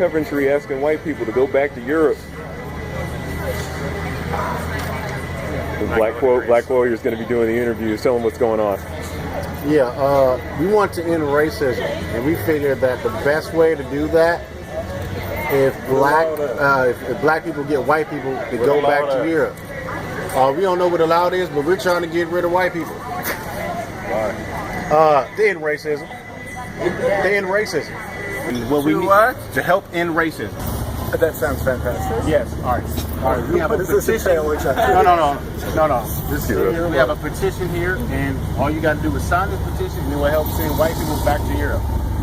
Coventry asking white people to go back to Europe. Black Warrior's going to be doing the interviews. Tell them what's going on. Yeah, we want to end racism, and we figured that the best way to do that, if black people get white people to go back to Europe. We don't know what allowed is, but we're trying to get rid of white people. To end racism. To end racism. And what we need to help end racism. That sounds fantastic. Yes. All right. We have a petition. No. We have a petition here, and all you got to do is sign this petition, and it will help send white people back to Europe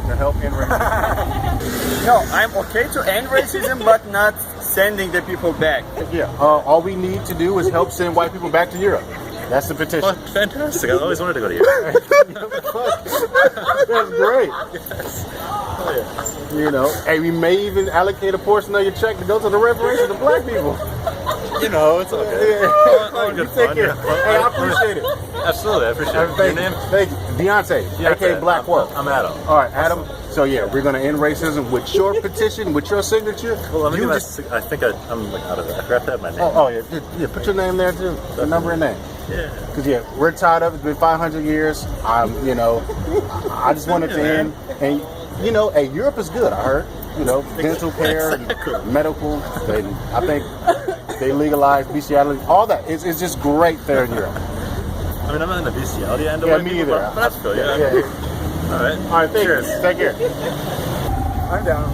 to help end racism. No, I'm okay to end racism, but not sending the people back. Yeah. All we need to do is help send white people back to Europe. That's the petition. Oh, fantastic. I always wanted to go to Europe. That's great. Yes. Oh, yeah. You know, and we may even allocate a portion of your check to go to the reparations of black people. You know, it's okay. All good fun. Hey, I appreciate it. Absolutely, I appreciate it. Your name? Thank you. Beyonce, aka Black Wolf. I'm Adam. All right, Adam. So yeah, we're gonna end racism with your petition, with your signature. Well, I think I'm like out of it. I forgot to have my name. Oh yeah. Put your name there too. The number and name. Yeah. Because we're tired of it. It's been 500 years. I just wanted to end. And Europe is good. I heard. Dental care, and medical. I think they legalized bestiality. All that. It's just great there in Europe. I mean, I'm not in the bestiality end of Yeah, it. me either. But that's cool. Yeah. All right. All right. Cheers. Take care. I'm down.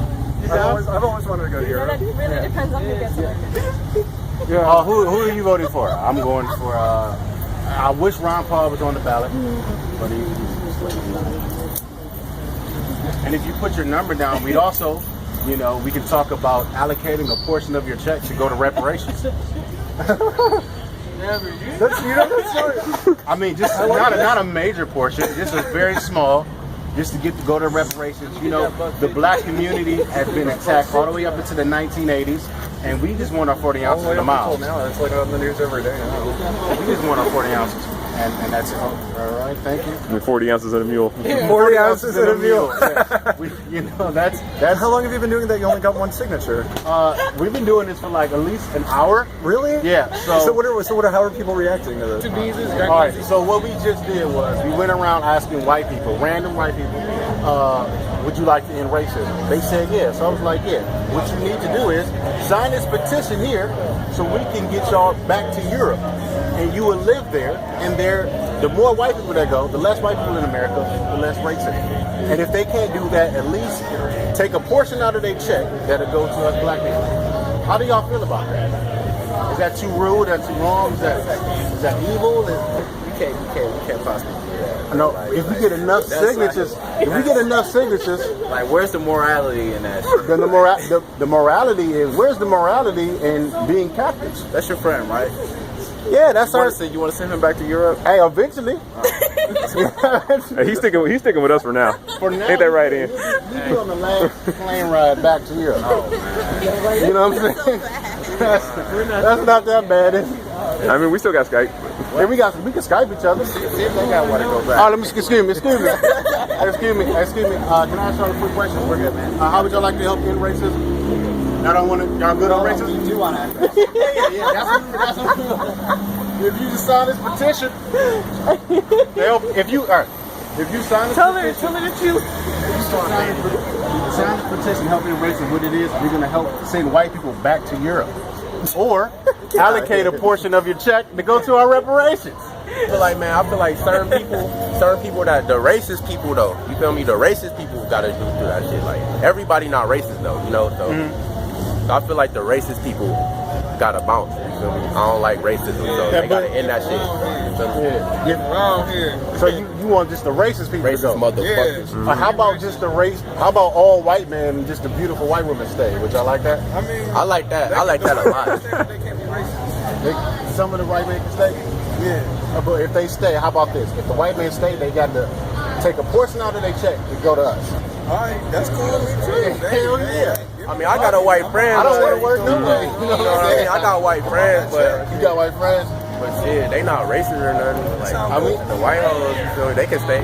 I've always wanted to go to Europe. It really depends on who gets elected. Yeah. Who are you voting for? I'm going for. I wish Ron Paul was on the ballot, but he's not. And if you put your number down, we'd also, we can talk about allocating a portion of your check to go to reparations. I mean, just not a major portion, just a very small, just to go to reparations. The black community has been attacked all the way up into the 1980s, and we just want our 40 ounces of the mile. Now it's like on the news every day now. We just want our 40 ounces, and that's it. All right, thank you. And 40 ounces of a mule. 40 ounces in a mule. That's. How long have you been doing that? You only got one signature. We've been doing this for like at least an hour. Really? Yeah. How are people reacting to this? All right. So what we just did was we went around asking white people, random white people, would you like to end racism? They said yes. So I was like, yeah. What you need to do is sign this petition here, so we can get y'all back to Europe, and you will live there. And the more white people that go, the less white people in America, the less racism. And if they can't do that, at least take a portion out of their check that'll go to us black people. How do y'all feel about that? Is that too rude? Is that too wrong? Is that evil? We can't possibly do that. No, if we get enough signatures, like, where's the morality in that? Then the morality is, where's the morality in being captives? That's your friend, right? Yeah, that's our. You want to send him back to Europe? Hey, eventually. Hey, he's sticking with us for now. For now, ain't that right, Ian? You on the last plane ride back to Europe. Oh man. You know what I'm saying? That's not that bad, is it? I mean, we still got Skype. Yeah, we can Skype each other. See if they got want to go back. Oh, excuse me. Excuse me. Can I ask y'all a quick question? We're good, man. How would y'all like to help end racism? Y'all good on racism? You do want to? Yeah. That's what if you just sign this petition, if you sign this petition, tell me the truth. sign this petition, help end racism. What it is, we're gonna help send white people back to Europe, or allocate a portion of your check to go to our reparations. I feel like certain people that the racist people though, you feel me? The racist people gotta do that shit. Like, everybody not racist though, So I feel like the racist people gotta bounce. You feel me? I don't like racism, so they gotta end that shit. You feel me? Wrong here. So you want just the racist people Racist to go? motherfuckers. How about just how about all white men and just a beautiful white woman stay? Would y'all like that? I mean, I like that. I like that a lot. They can't be racist. Some of the white men can stay. Yeah. But if they stay, how about this? If the white men stay, they got to take a portion out of their check to go to us. All right, that's cool with me too. Hell yeah. I mean, I got a white friend. I don't want to work no way. You know what I'm saying? I got white friends, but you got white friends. But shit, they not racist or nothing. Like, I mean, the white hoes, you feel me? They can stay.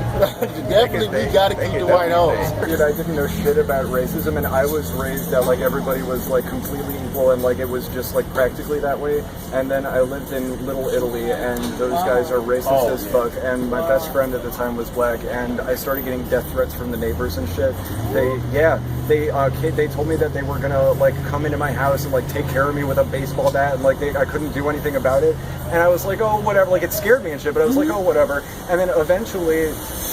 definitely we gotta keep the white hoes. Dude, I didn't know shit about racism, and I was raised that like everybody was like completely equal, and like it was just like practically that way. And then I lived in Little Italy, and those guys are racist as fuck. And my best friend at the time was black, and I started getting death threats from the neighbors and shit. They told me that they were gonna like come into my house and like take care of me with a baseball bat, and like I couldn't do anything about it. And I was like, oh whatever. Like it scared me and shit, but I was like, oh whatever. And then eventually,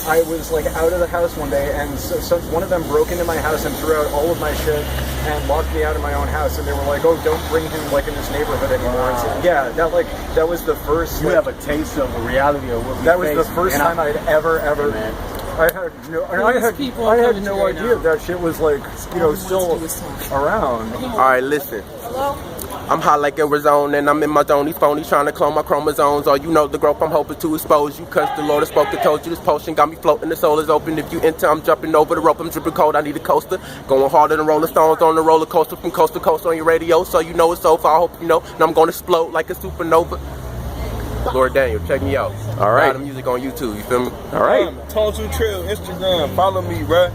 I was like out of the house one day, and so one of them broke into my house and threw out all of my shit and locked me out of my own house. And they were like, "Oh, don't bring him like in this neighborhood anymore." And so, yeah, that was the first. You have a taste of the reality of what we That was face, the first and time I'd ever. man. I had no idea that shit was like, you know, still around. All right, listen. I'm hot like Arizona, and I'm in my zone. These phonies trying to clone my chromosomes. All you know the growth I'm hoping to expose you. Cause the Lord has spoke and told you this potion got me floating. The soul is open. If you enter, I'm jumping over the rope. I'm dripping cold. I need a coaster. Going harder than Rolling Stones on the roller coaster from coast to coast on your radio. So you know it's over. I hope you know. And I'm gonna explode like a supernova. Lord Daniel, check me out. All right. The music on YouTube. You feel me? All right. Tone 2 Trill, Instagram. Follow me, bruh.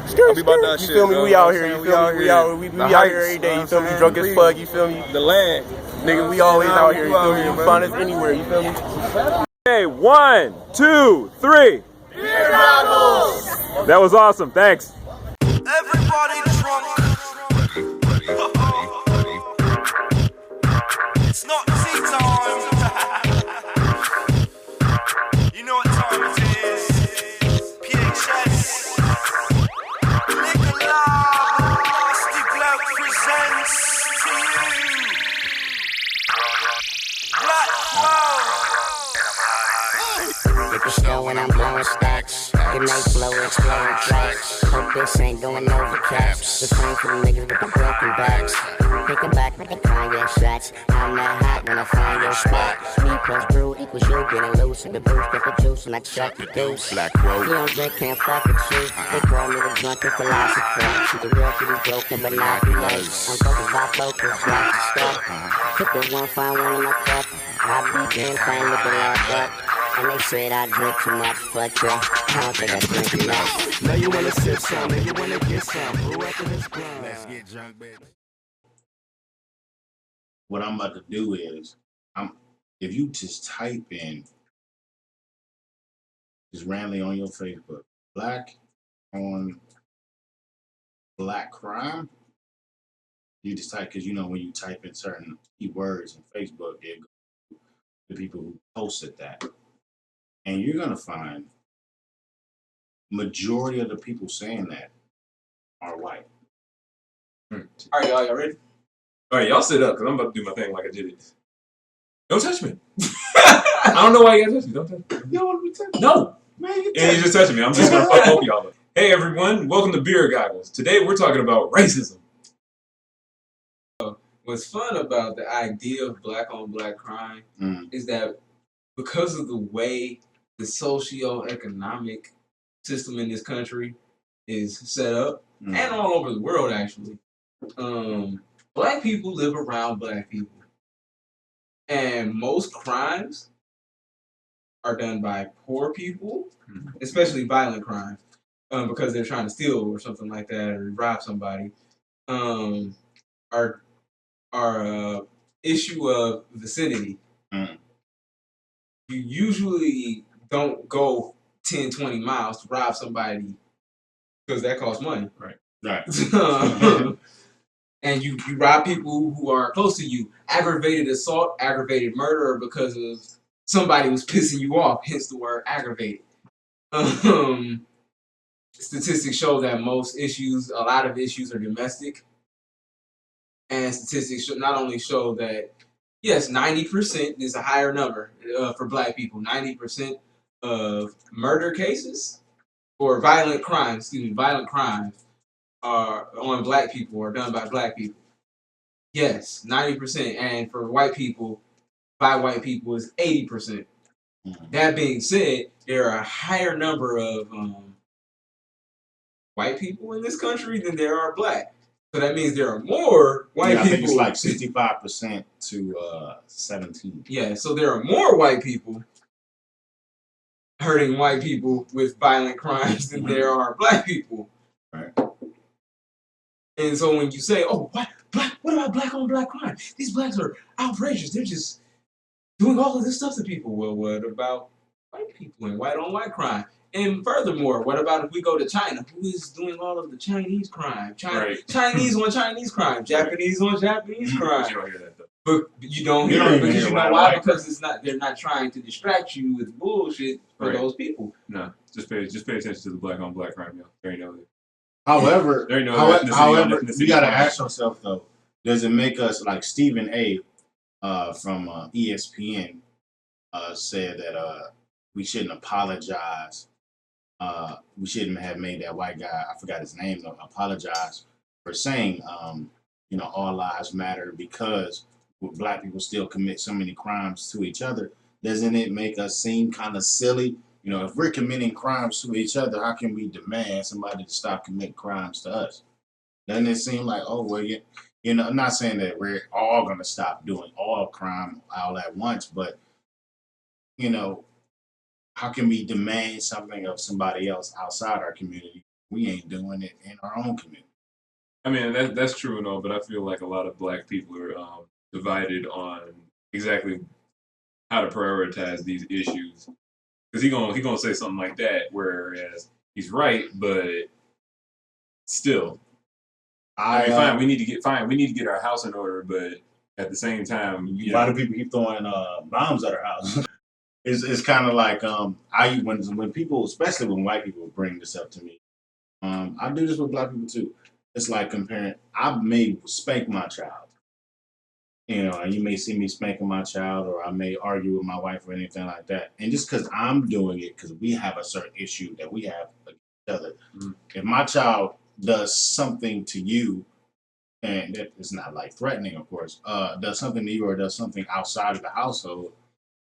I'll be about that You shit. feel me? bro. We out here. You We feel out me? here. We out here every day. You feel me? Drunk as fuck. You feel me? The land. Nigga, we always out here. You feel me? You bro. find us anywhere. You feel me? Okay, 1, 2, 3. Beer goggles! That was awesome. Thanks. Everybody drunk. It's not tea time. You know what time it is. PHS. Liquor Lab. Nasty Bloke presents to you. Black Wow. Get the show when I'm blowing stacks. Good night flow, exploding tracks. Hope this ain't going over caps. The same for the niggas with the broken backs. Pick it back with the Kanye shots. I'm that hot when I find your spot. Me plus brew equals you getting loose. In the booth, get the juice and I chuck the deuce. If you don't drink, can't fuck with you. They call me the drunken philosopher. Keep the real to be broken, but not be nice. I'm focused by focus, not the stuff. Took the one, find one in my cup. I be damn fine with the lock up. And they said I drink too much, fuck that. I don't think I drink enough. Now you wanna sip some, now you wanna get some. Who up in this club? Let's get drunk, baby. What I'm about to do is, if you just type in, just randomly on your Facebook, black on black crime, you just type, because you know when you type in certain keywords in Facebook, it goes to the people who posted that. And you're going to find majority of the people saying that are white. All right, y'all ready? All right, y'all sit up, because I'm about to do my thing like I did it. Don't touch me. I don't know why you gotta touch me. Don't touch me. You don't want to be touched. No. Man, you just touching me. I'm just going to fuck both of y'all up. Hey, everyone. Welcome to Beer Goggles. Today, we're talking about racism. What's fun about the idea of black on black crime is that because of the way the socio-economic system in this country is set up, and all over the world actually, black people live around black people. And most crimes are done by poor people, especially violent crimes, because they're trying to steal or something like that, or rob somebody, are issue of vicinity. You usually don't go 10, 20 miles to rob somebody because that costs money. Right. And you rob people who are close to you. Aggravated assault, aggravated murder because of somebody was pissing you off, hence the word aggravated. Statistics show that a lot of issues are domestic. And statistics not only show that, yes, 90% is a higher number for black people. 90% of murder cases or violent crimes are on black people or done by black people. Yes, 90%. And for white people, by white people is 80%. That being said, there are a higher number of white people in this country than there are black. So that means there are more white people. I think it's like 65% to 17. Yeah, so there are more white people hurting white people with violent crimes than there are black people. Right. And so when you say, "Oh, what about black on black crime? These blacks are outrageous. They're just doing all of this stuff to people." Well, what about white people and white on white crime? And furthermore, what about if we go to China? Who is doing all of the Chinese crime? Chinese on Chinese crime, Japanese on Japanese crime. You don't hear that though. But you don't hear it because you know why? Because it's not. They're not trying to distract you with bullshit for those people. No, just pay attention to the black on black crime, yo. There ain't no. However, there ain't no however, we gotta ask ourselves though: does it make us like Stephen A. From ESPN said that we shouldn't apologize. We shouldn't have made that white guy, I forgot his name though, apologize for saying, all lives matter, because black people still commit so many crimes to each other. Doesn't it make us seem kind of silly? If we're committing crimes to each other, how can we demand somebody to stop committing crimes to us? Doesn't it seem like, oh, well, I'm not saying that we're all going to stop doing all crime all at once, but, how can we demand something of somebody else outside our community? We ain't doing it in our own community. I mean, that's true and all, but I feel like a lot of black people are divided on exactly how to prioritize these issues. Because he gonna say something like that, whereas he's right, but still, fine. We need to get our house in order, but at the same time, a lot of people keep throwing bombs at our house. It's kind of like when people, especially when white people, bring this up to me. I do this with black people too. It's like comparing. I may spank my child, and you may see me spanking my child, or I may argue with my wife or anything like that. And just because I'm doing it, because we have a certain issue that we have with each other. If my child does something to you, and that is not like threatening, of course, does something to you or does something outside of the household,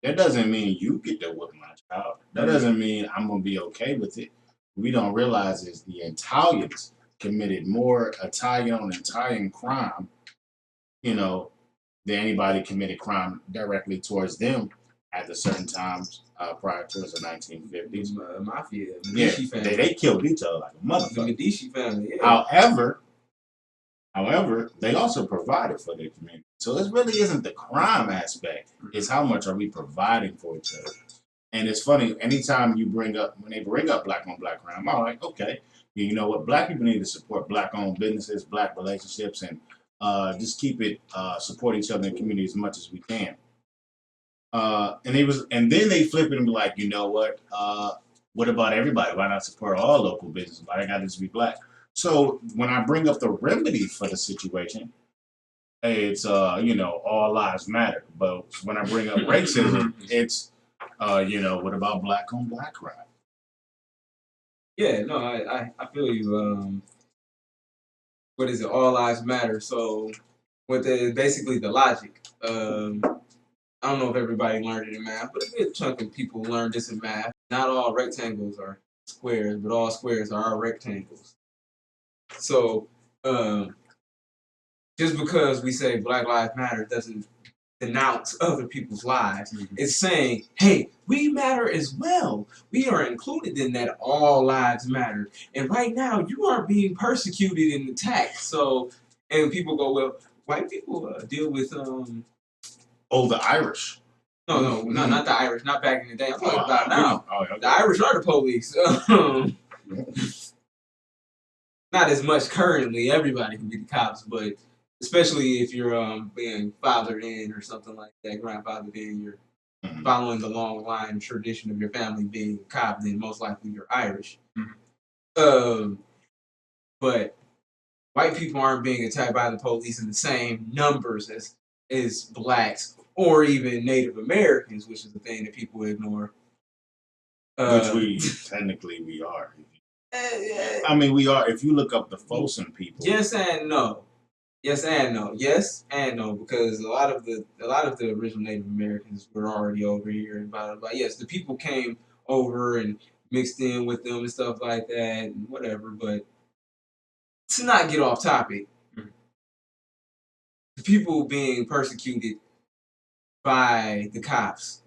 that doesn't mean you get to whip my child. That doesn't mean I'm gonna be okay with it. We don't realize is the Italians committed more Italian on Italian crime, than anybody committed crime directly towards them at the certain times prior towards the 1950s. Mafia, Medici family. They killed each other like a motherfucker. The Medici family. Yeah. However, they also provided for their community. So it really isn't the crime aspect; it's how much are we providing for each other. And it's funny, anytime when they bring up black on black crime, I'm like, okay, you know what? Black people need to support black owned businesses, black relationships, and just keep it support each other in the community as much as we can. And then they flip it and be like, you know what? What about everybody? Why not support all local businesses? Why got to just be black? So when I bring up the remedy for the situation, it's all lives matter. But when I bring up racism, it's what about black on black crime? Yeah, no, I feel you. What is it? All lives matter. So, basically the logic. I don't know if everybody learned it in math, but a good chunk of people learned this in math. Not all rectangles are squares, but all squares are rectangles. So, just because we say Black Lives Matter doesn't denounce other people's lives. It's saying, hey, we matter as well. We are included in that all lives matter. And right now, you are being persecuted and attacked. So, and people go, well, white people deal with... the Irish. No, not the Irish. Not back in the day. I'm talking about now. Okay. The Irish are the police. Not as much currently. Everybody can be the cops, but especially if you're being fathered in or something like that, grandfathered in, you're following the long line tradition of your family being a cop, then most likely you're Irish. But white people aren't being attacked by the police in the same numbers as blacks or even Native Americans, which is the thing that people ignore. Which technically we are. I mean, we are. If you look up the Folsom people. Yes and no. Yes and no. Yes and no, because a lot of the original Native Americans were already over here and blah, blah, blah. Yes, the people came over and mixed in with them and stuff like that and whatever. But to not get off topic, people being persecuted by the cops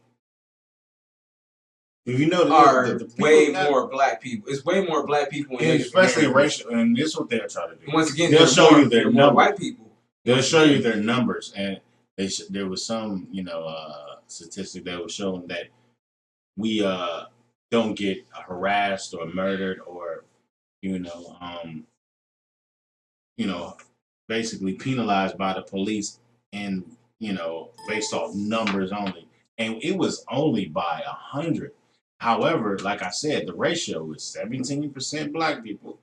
If you know, are the way more black people. It's way more black people, and especially racial, and this is what they'll try to do. Once again, they'll show you their more numbers. white people. They'll show you their numbers, and there was some, statistic that was showing that we don't get harassed or murdered or, basically penalized by the police, and based off numbers only, and it was only by 100. However, like I said, the ratio is 17% black people,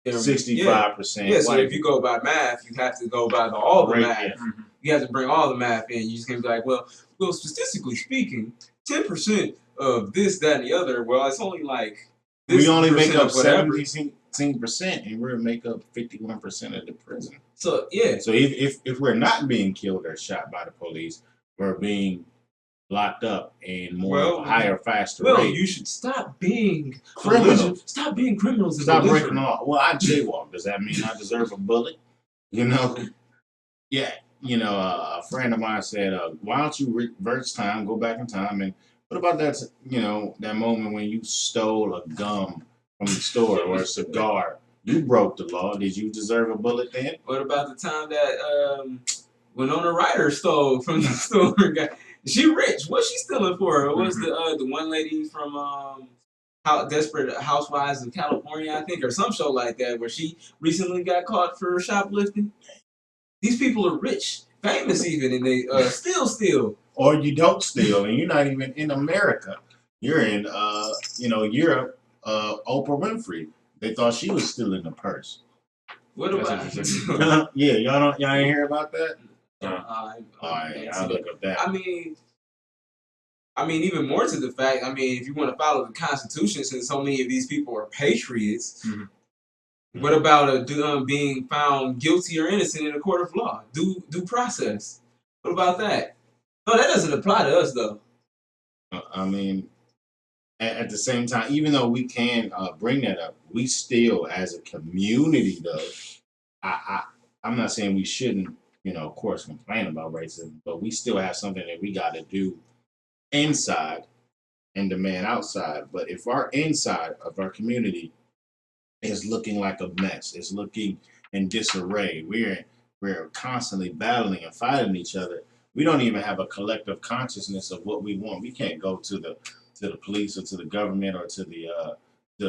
65%. Yeah, so white if you go by math, you have to go by all the math. Yeah. You have to bring all the math in. You just can't be like, well, statistically speaking, 10% of this, that, and the other. Well, it's only like this. We only make up whatever. 17%, and we make up 51% of the prison. So yeah. So if we're not being killed or shot by the police, we're being locked up in more of a higher, faster rate. You should stop being criminals. Stop being criminals. Stop breaking the law. Well, I jaywalk. Does that mean I deserve a bullet? Yeah. A friend of mine said, "Why don't you reverse time, go back in time, and what about that? That moment when you stole a gum from the store or a cigar? You broke the law. Did you deserve a bullet then? What about the time that Winona Ryder stole from the store? She rich. What's she stealing for? What's the one lady from Desperate Housewives of California, I think, or some show like that, where she recently got caught for shoplifting? These people are rich, famous even, and they still steal. Or you don't steal, and you're not even in America. You're in Europe. Oprah Winfrey. They thought she was stealing the purse. What about? Yeah, y'all ain't hear about that? I'll look up that. I mean, even more to the fact, if you want to follow the Constitution, since so many of these people are patriots, what about being found guilty or innocent in a court of law? Due process. What about that? No, that doesn't apply to us, though. At the same time, even though we can bring that up, we still, as a community, though, I'm not saying we shouldn't, of course, complain about racism, but we still have something that we got to do inside and demand outside. But if our inside of our community is looking like a mess, it's looking in disarray, we're constantly battling and fighting each other, we don't even have a collective consciousness of what we want. We can't go to the police or to the government or to the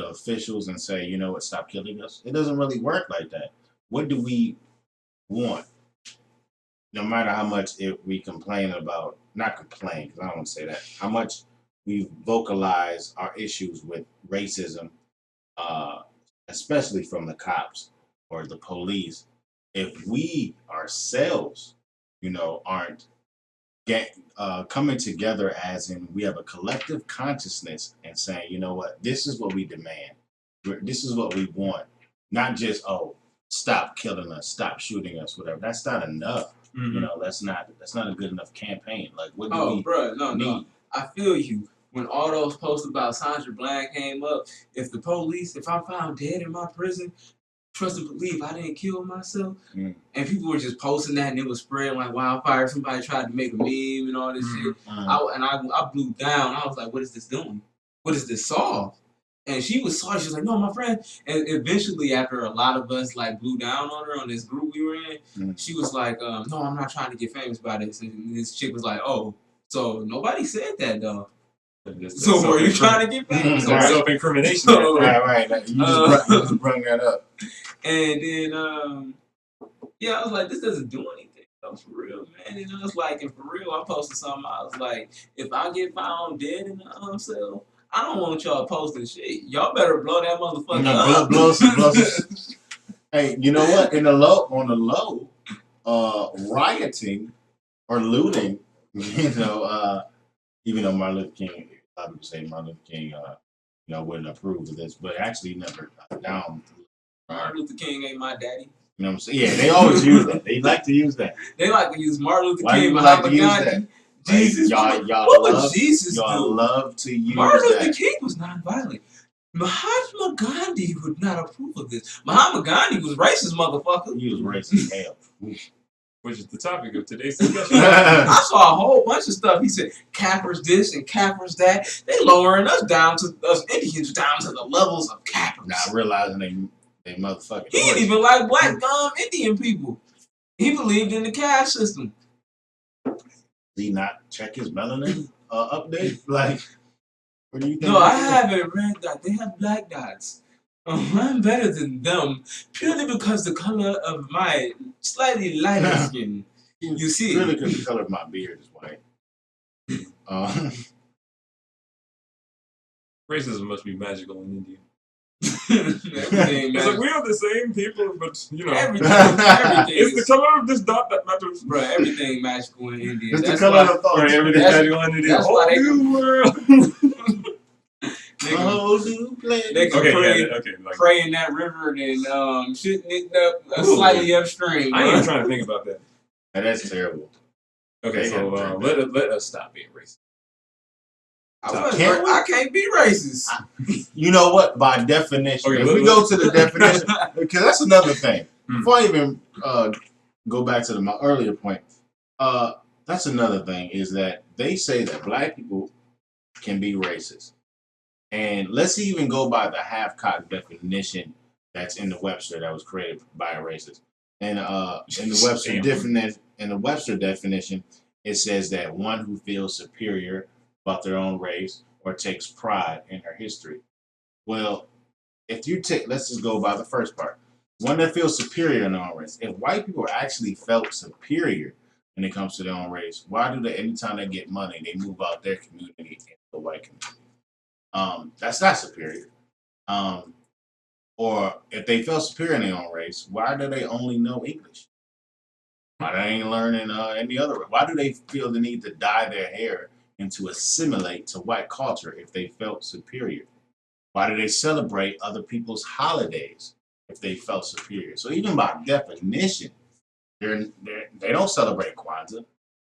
officials and say, stop killing us. It doesn't really work like that. What do we want? No matter how much we complain about, not complain, because I don't want to say that, how much we vocalize our issues with racism, especially from the cops or the police, if we ourselves, aren't coming together as in we have a collective consciousness and saying, what, this is what we demand. This is what we want. Not just, stop killing us, stop shooting us, whatever. That's not enough. That's not a good enough campaign. Like, what do we need? No. I feel you. When all those posts about Sandra Bland came up, if I'm found dead in my prison, trust and believe I didn't kill myself. And people were just posting that, and it was spreading like wildfire. Somebody tried to make a meme and all this shit. I blew down. I was like, what is this doing? What does this solve? And she was sorry. She was like, no, my friend. And eventually, after a lot of us blew down on her on this group we were in, she was like, no, I'm not trying to get famous by this. And this chick was like, oh, so nobody said that though. So were you trying to get famous? Self-incrimination. Right. You just bring that up. And then, I was like, this doesn't do anything though, for real, man. And I was like, and for real, I posted something. I was like, if I get found dead in the cell, I don't want y'all posting shit. Y'all better blow that motherfucker up. Blow. Hey, you know what? On the low, rioting or looting, even though Martin Luther King, a lot of people say Martin Luther King, wouldn't approve of this, but actually never down. Martin Luther King ain't my daddy. You know what I'm saying? Yeah, they always use that. They like to use that. They like to use Martin Luther King, Muhammad Gandhi. Jesus, y'all what love, would Jesus y'all do? love to use Martin that. Luther King was nonviolent. Mahatma Gandhi would not approve of this. Mahatma Gandhi was racist, motherfucker. He was racist as hell. which is the topic of today's discussion. I saw a whole bunch of stuff. He said, cappers this and cappers that. They lowering us down to us Indians down to the levels of cappers. Not realizing they motherfucking. He didn't even like black Indian people. He believed in the caste system. Did he not check his melanin update? Like, what do you think? No, I haven't read that. They have black dots. I'm better than them purely because the color of my slightly lighter skin. You see, really, because the color of my beard is white. Racism must be magical in India. Everything It's like we are the same people, but you know, everything it's the color of this dot that matters. Bro, everything magical in India. It's That's the color why, of thought. Right, everything's magical in India. that's why they New world. They can like, pray in that river and then shitting it up slightly upstream. I ain't even trying to think about that. That's terrible. Okay, so let us stop being racist. I can't be racist. You know what? By definition, Okay, if we go to the definition, because that's another thing. Before I even go back to my earlier point, that's another thing is that they say that black people can be racist. And let's even go by the half-cocked definition that's in the Webster that was created by a racist. And in the Webster definition, it says that one who feels superior about their own race or takes pride in her history. Well, if you take, let's just go by the first part. One that feels superior in their own race. If white people actually felt superior when it comes to their own race, why do they, anytime they get money, they move out their community into the white community? That's not superior. Or if they felt superior in their own race, why do they only know English? Why they ain't learning any other? Why do they feel the need to dye their hair and to assimilate to white culture if they felt superior? Why do they celebrate other people's holidays if they felt superior? So even by definition, they don't celebrate Kwanzaa,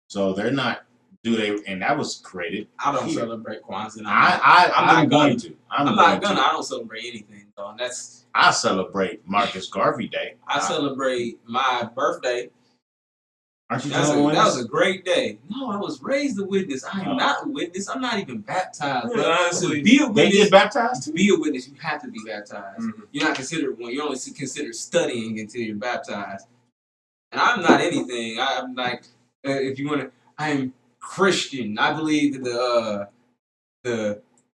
so they're not. Do they? And that was created. I don't celebrate Kwanzaa. I'm going to. I don't celebrate anything though. I celebrate Marcus Garvey Day. I celebrate my birthday. Aren't you that was a great day. No, I was raised a witness. I am not a witness. I'm not even baptized. But honestly, to be a witness, they get baptized. To be a witness, you have to be baptized. Mm-hmm. You're not considered one. You're only considered studying until you're baptized. And I'm not anything. I'm like, if you want to, I'm Christian. I believe in the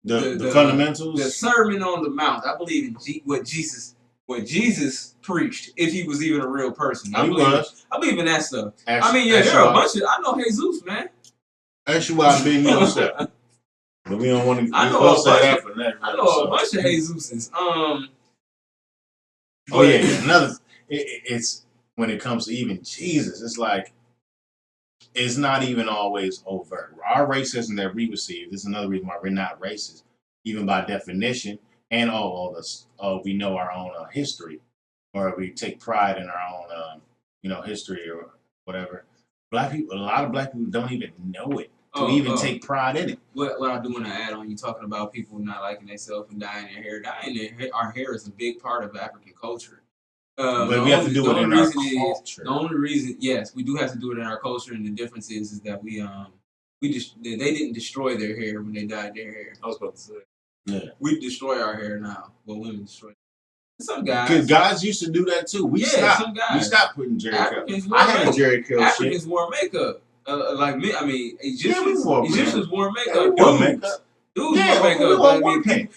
fundamentals, the Sermon on the Mount. I believe in what Jesus preached, if he was even a real person. I believe in that stuff. There are a bunch of. I know Jesus, man. Actually, why I've been yourself. But we don't want to. I know a bunch of Jesuses. Another. It's when it comes to even Jesus. It's like. It's not even always overt. Our racism that we receive is another reason why we're not racist, even by definition. And all of us, we know our own history, or we take pride in our own, history or whatever. Black people, a lot of black people don't even know it to even take pride in it. What I do want to add on, you talking about people not liking themselves and dyeing their hair. Our hair is a big part of African culture. But we have to do it in our culture. The only reason, yes, we do have to do it in our culture, and the difference is that they didn't destroy their hair when they dyed their hair. I was about to say. Yeah. We destroy our hair now, but women destroy. Some guys. Because guys used to do that too. We stopped putting Jerry curl. I had a Jerry curl. Africans wore makeup. Like me, I mean, Egyptians wore makeup. Dudes wore makeup.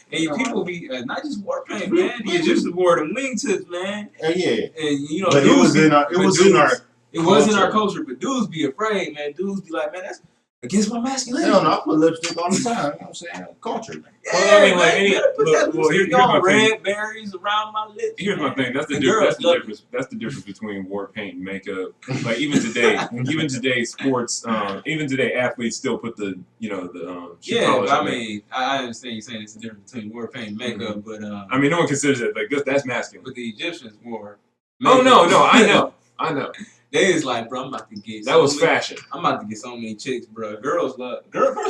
People be not just war paint, man. The Egyptians wore them wingtips, man. Yeah. And but it was in our culture. But dudes be afraid, man. Dudes be like, man, that's against my masculinity. Hell no, I put lipstick all the time. You know what I'm saying? Culture, man. Yeah, well, I mean, here's my red berries around my lips. Here's my thing. That's the difference. That's the difference between war paint and makeup. Like even today, sports, even today, athletes still put the shoe polish on. I mean, I understand you saying it's the difference between war paint and makeup, but I mean, no one considers it like that's masculine. But the Egyptians wore. Oh no, I know. They is like, bro, I'm about to get. That was fashion. I'm about to get so many chicks, bro. First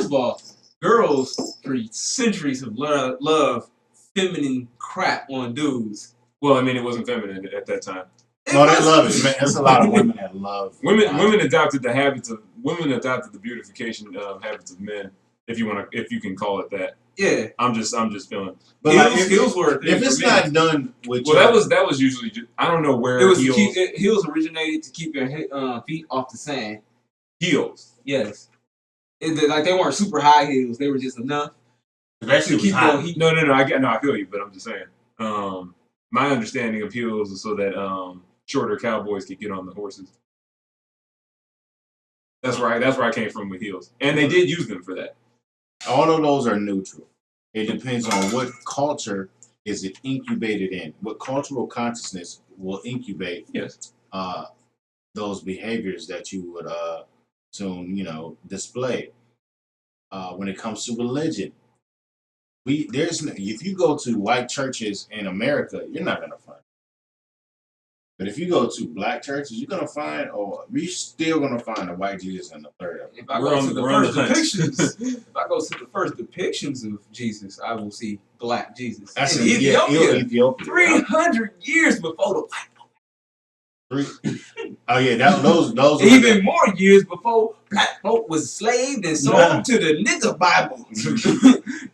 of all, girls for centuries have loved feminine crap on dudes. Well, I mean, it wasn't feminine at that time. No, they love it, man. There's a lot of women that love women adopted the beautification habits of men, if you can call it that. Yeah, I'm just feeling. But heels were a thing if it's for men. not done with, that was usually just, I don't know where It was heels. heels originated to keep your feet off the sand. Heels. Yes, like they weren't super high heels. They were just enough to keep your heat. No, I feel you, but I'm just saying. My understanding of heels is so that shorter cowboys could get on the horses. That's where I came from with heels, and they did use them for that. all of those are neutral. It depends on what culture is it incubated in. What cultural consciousness will incubate those behaviors that you would soon display. When it comes to religion, if you go to white churches in America, you're not gonna find it. But if you go to black churches, you're gonna find, we're still gonna find a white Jesus and the third of them. If I go to the first depictions of Jesus, I will see black Jesus. That's in in Ethiopia. 300 years before the white. Oh yeah, those even more years before black folk was enslaved and sold to the nigga Bible.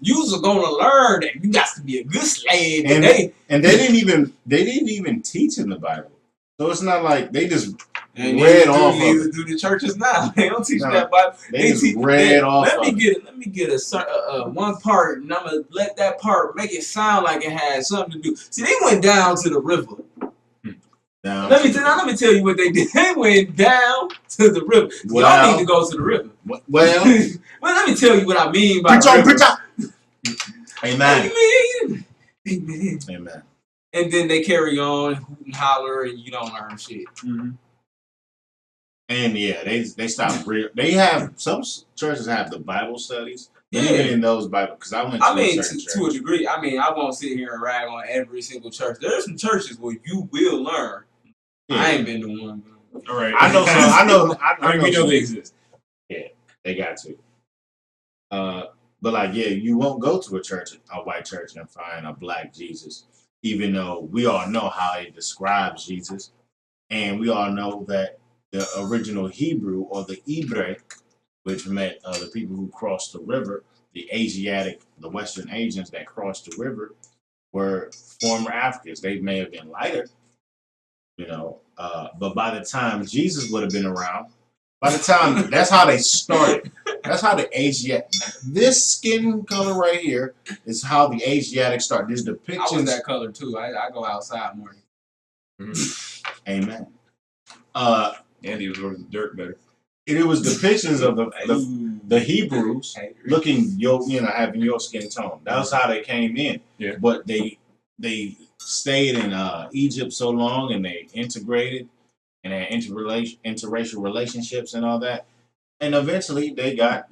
You's gonna learn that you got to be a good slave. And they didn't even teach in the Bible. So it's not like they just read off of it. Do the churches now? They don't teach that Bible. They just read off of it. Let me get a one part, and I'm gonna let that part make it sound like it had something to do. See, they went down to the river. Let me tell you what they did. They went down to the river. Y'all need to go to the river. Well, let me tell you what I mean by Amen. Amen. And then they carry on, hoot and holler, and you don't learn shit. Mm-hmm. And yeah, they stop. They have some churches have the Bible studies. Yeah. Even in those Bible, because I went to a certain church. To a degree. I mean, I won't sit here and rag on every single church. There are some churches where you will learn. Yeah. I ain't been to one. All right. I know some. I know we know they exist. Yeah, they got to. But like, yeah, you won't go to a white church, and find a black Jesus, even though we all know how it describes Jesus, and we all know that the original Hebrew, or the D.Wrecks, which meant the people who crossed the river, the Western Asians that crossed the river, were former Africans. They may have been lighter, but by the time Jesus would have been around, that's how they started. That's how the Asiatic, this skin color right here is how the Asiatic started. There's depictions. I was that color too. I go outside more. Mm-hmm. Amen. Andy was over the dirt better. It was depictions of the Hebrews looking having your skin tone. That was how they came in. Yeah. But they stayed in Egypt so long, and they integrated and had interracial relationships and all that. And eventually they got,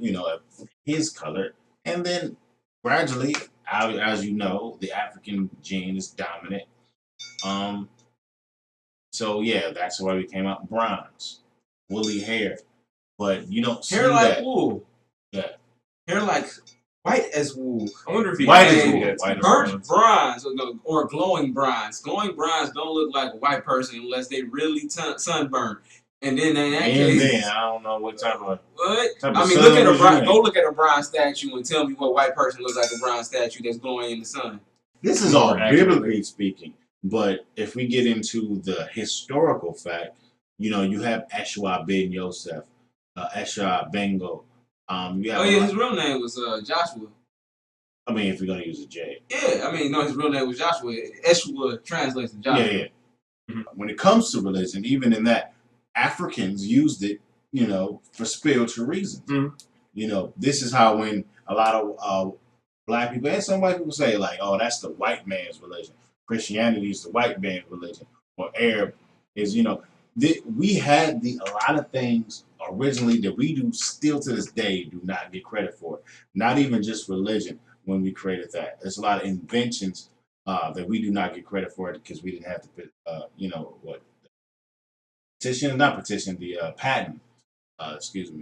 his color. And then gradually, as you know, the African gene is dominant. So yeah, that's why we came out bronze, woolly hair. But you don't see hair like that. Wool. Yeah. Hair like white as wool. I wonder if he white as wool. Burnt bronze or glowing bronze. Glowing bronze don't look like a white person unless they really sunburned. And then in that case, I don't know what type of. What? Type I of mean, go look at a bronze statue and tell me what white person looks like a bronze statue that's glowing in the sun. This is all biblically speaking. But if we get into the historical fact, you have Eshwa ben Yosef, Esha Bengo. His real name was Joshua. I mean, if we're gonna use a J. Yeah, I mean, no, his real name was Joshua. Eshwa translates to Joshua. Yeah. Mm-hmm. When it comes to religion, even in that, Africans used it, for spiritual reasons. Mm-hmm. This is how when a lot of black people and some white people say, like, oh, that's the white man's religion. Christianity is the white man's religion. Or Arab is, we had a lot of things originally that we do still to this day do not get credit for. Not even just religion when we created that. There's a lot of inventions that we do not get credit for because we didn't have to put, the patent.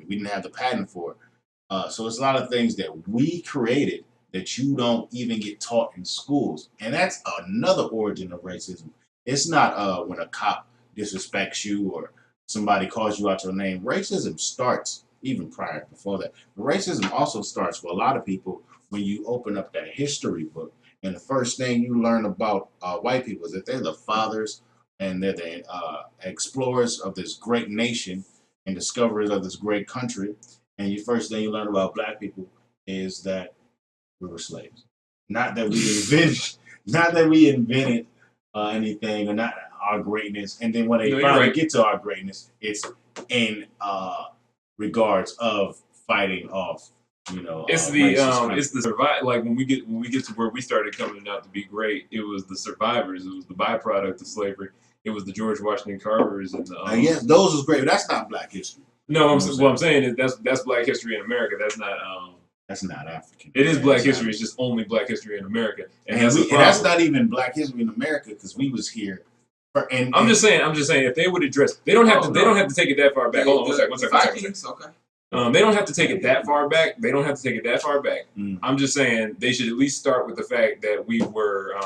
We didn't have the patent for it. So it's a lot of things that we created that you don't even get taught in schools. And that's another origin of racism. It's not when a cop disrespects you or somebody calls you out your name. Racism starts even prior before that. Racism also starts for a lot of people when you open up that history book. And the first thing you learn about white people is that they're the fathers and they're the explorers of this great nation and discoverers of this great country. And the first thing you learn about black people is that we were slaves. Not that we invented anything or not our greatness. And then when they finally get to our greatness, it's in regards of fighting off. It's the survive. Like when we get to where we started coming out to be great, it was the survivors. It was the byproduct of slavery. It was the George Washington Carvers and the. Yes, those was great. But that's not Black history. No, what I'm saying is that's Black history in America. That's not. That's not African. It is Black history. It's just only Black history in America, and that's not even Black history in America because we was here. I'm just saying. If they would address, they don't have to take it that far back. Hold on, one second. Okay. They don't have to take it that far back. I'm just saying they should at least start with the fact that we were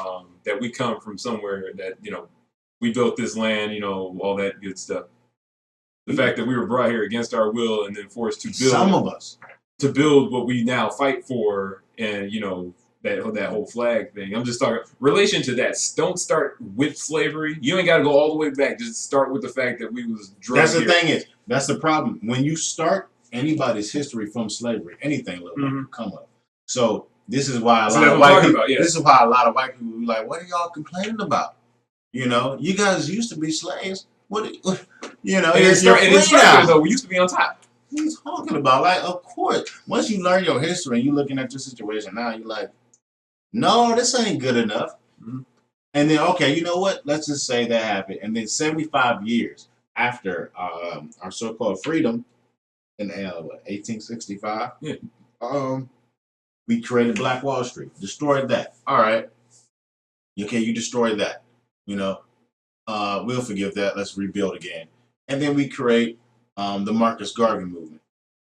that we come from somewhere that we built this land, all that good stuff. The fact that we were brought here against our will and then forced to build some of us to build what we now fight for, and that whole flag thing. I'm just talking relation to that. Don't start with slavery. You ain't got to go all the way back. Just start with the fact that we was drugged. That's the thing that's the problem. When you start anybody's history from slavery, anything will come up. So this is why a lot of white people. This is why a lot of white people be like, "What are y'all complaining about? You guys used to be slaves. It's though. We used to be on top." What are you talking about? Like, of course, once you learn your history and you're looking at your situation now, you're like, no, this ain't good enough. And then, okay, you know what? Let's just say that happened. And then 75 years after our so-called freedom in 1865, we created Black Wall Street, destroyed that. All right. Okay, you destroyed that. We'll forgive that. Let's rebuild again. And then we create the Marcus Garvey movement.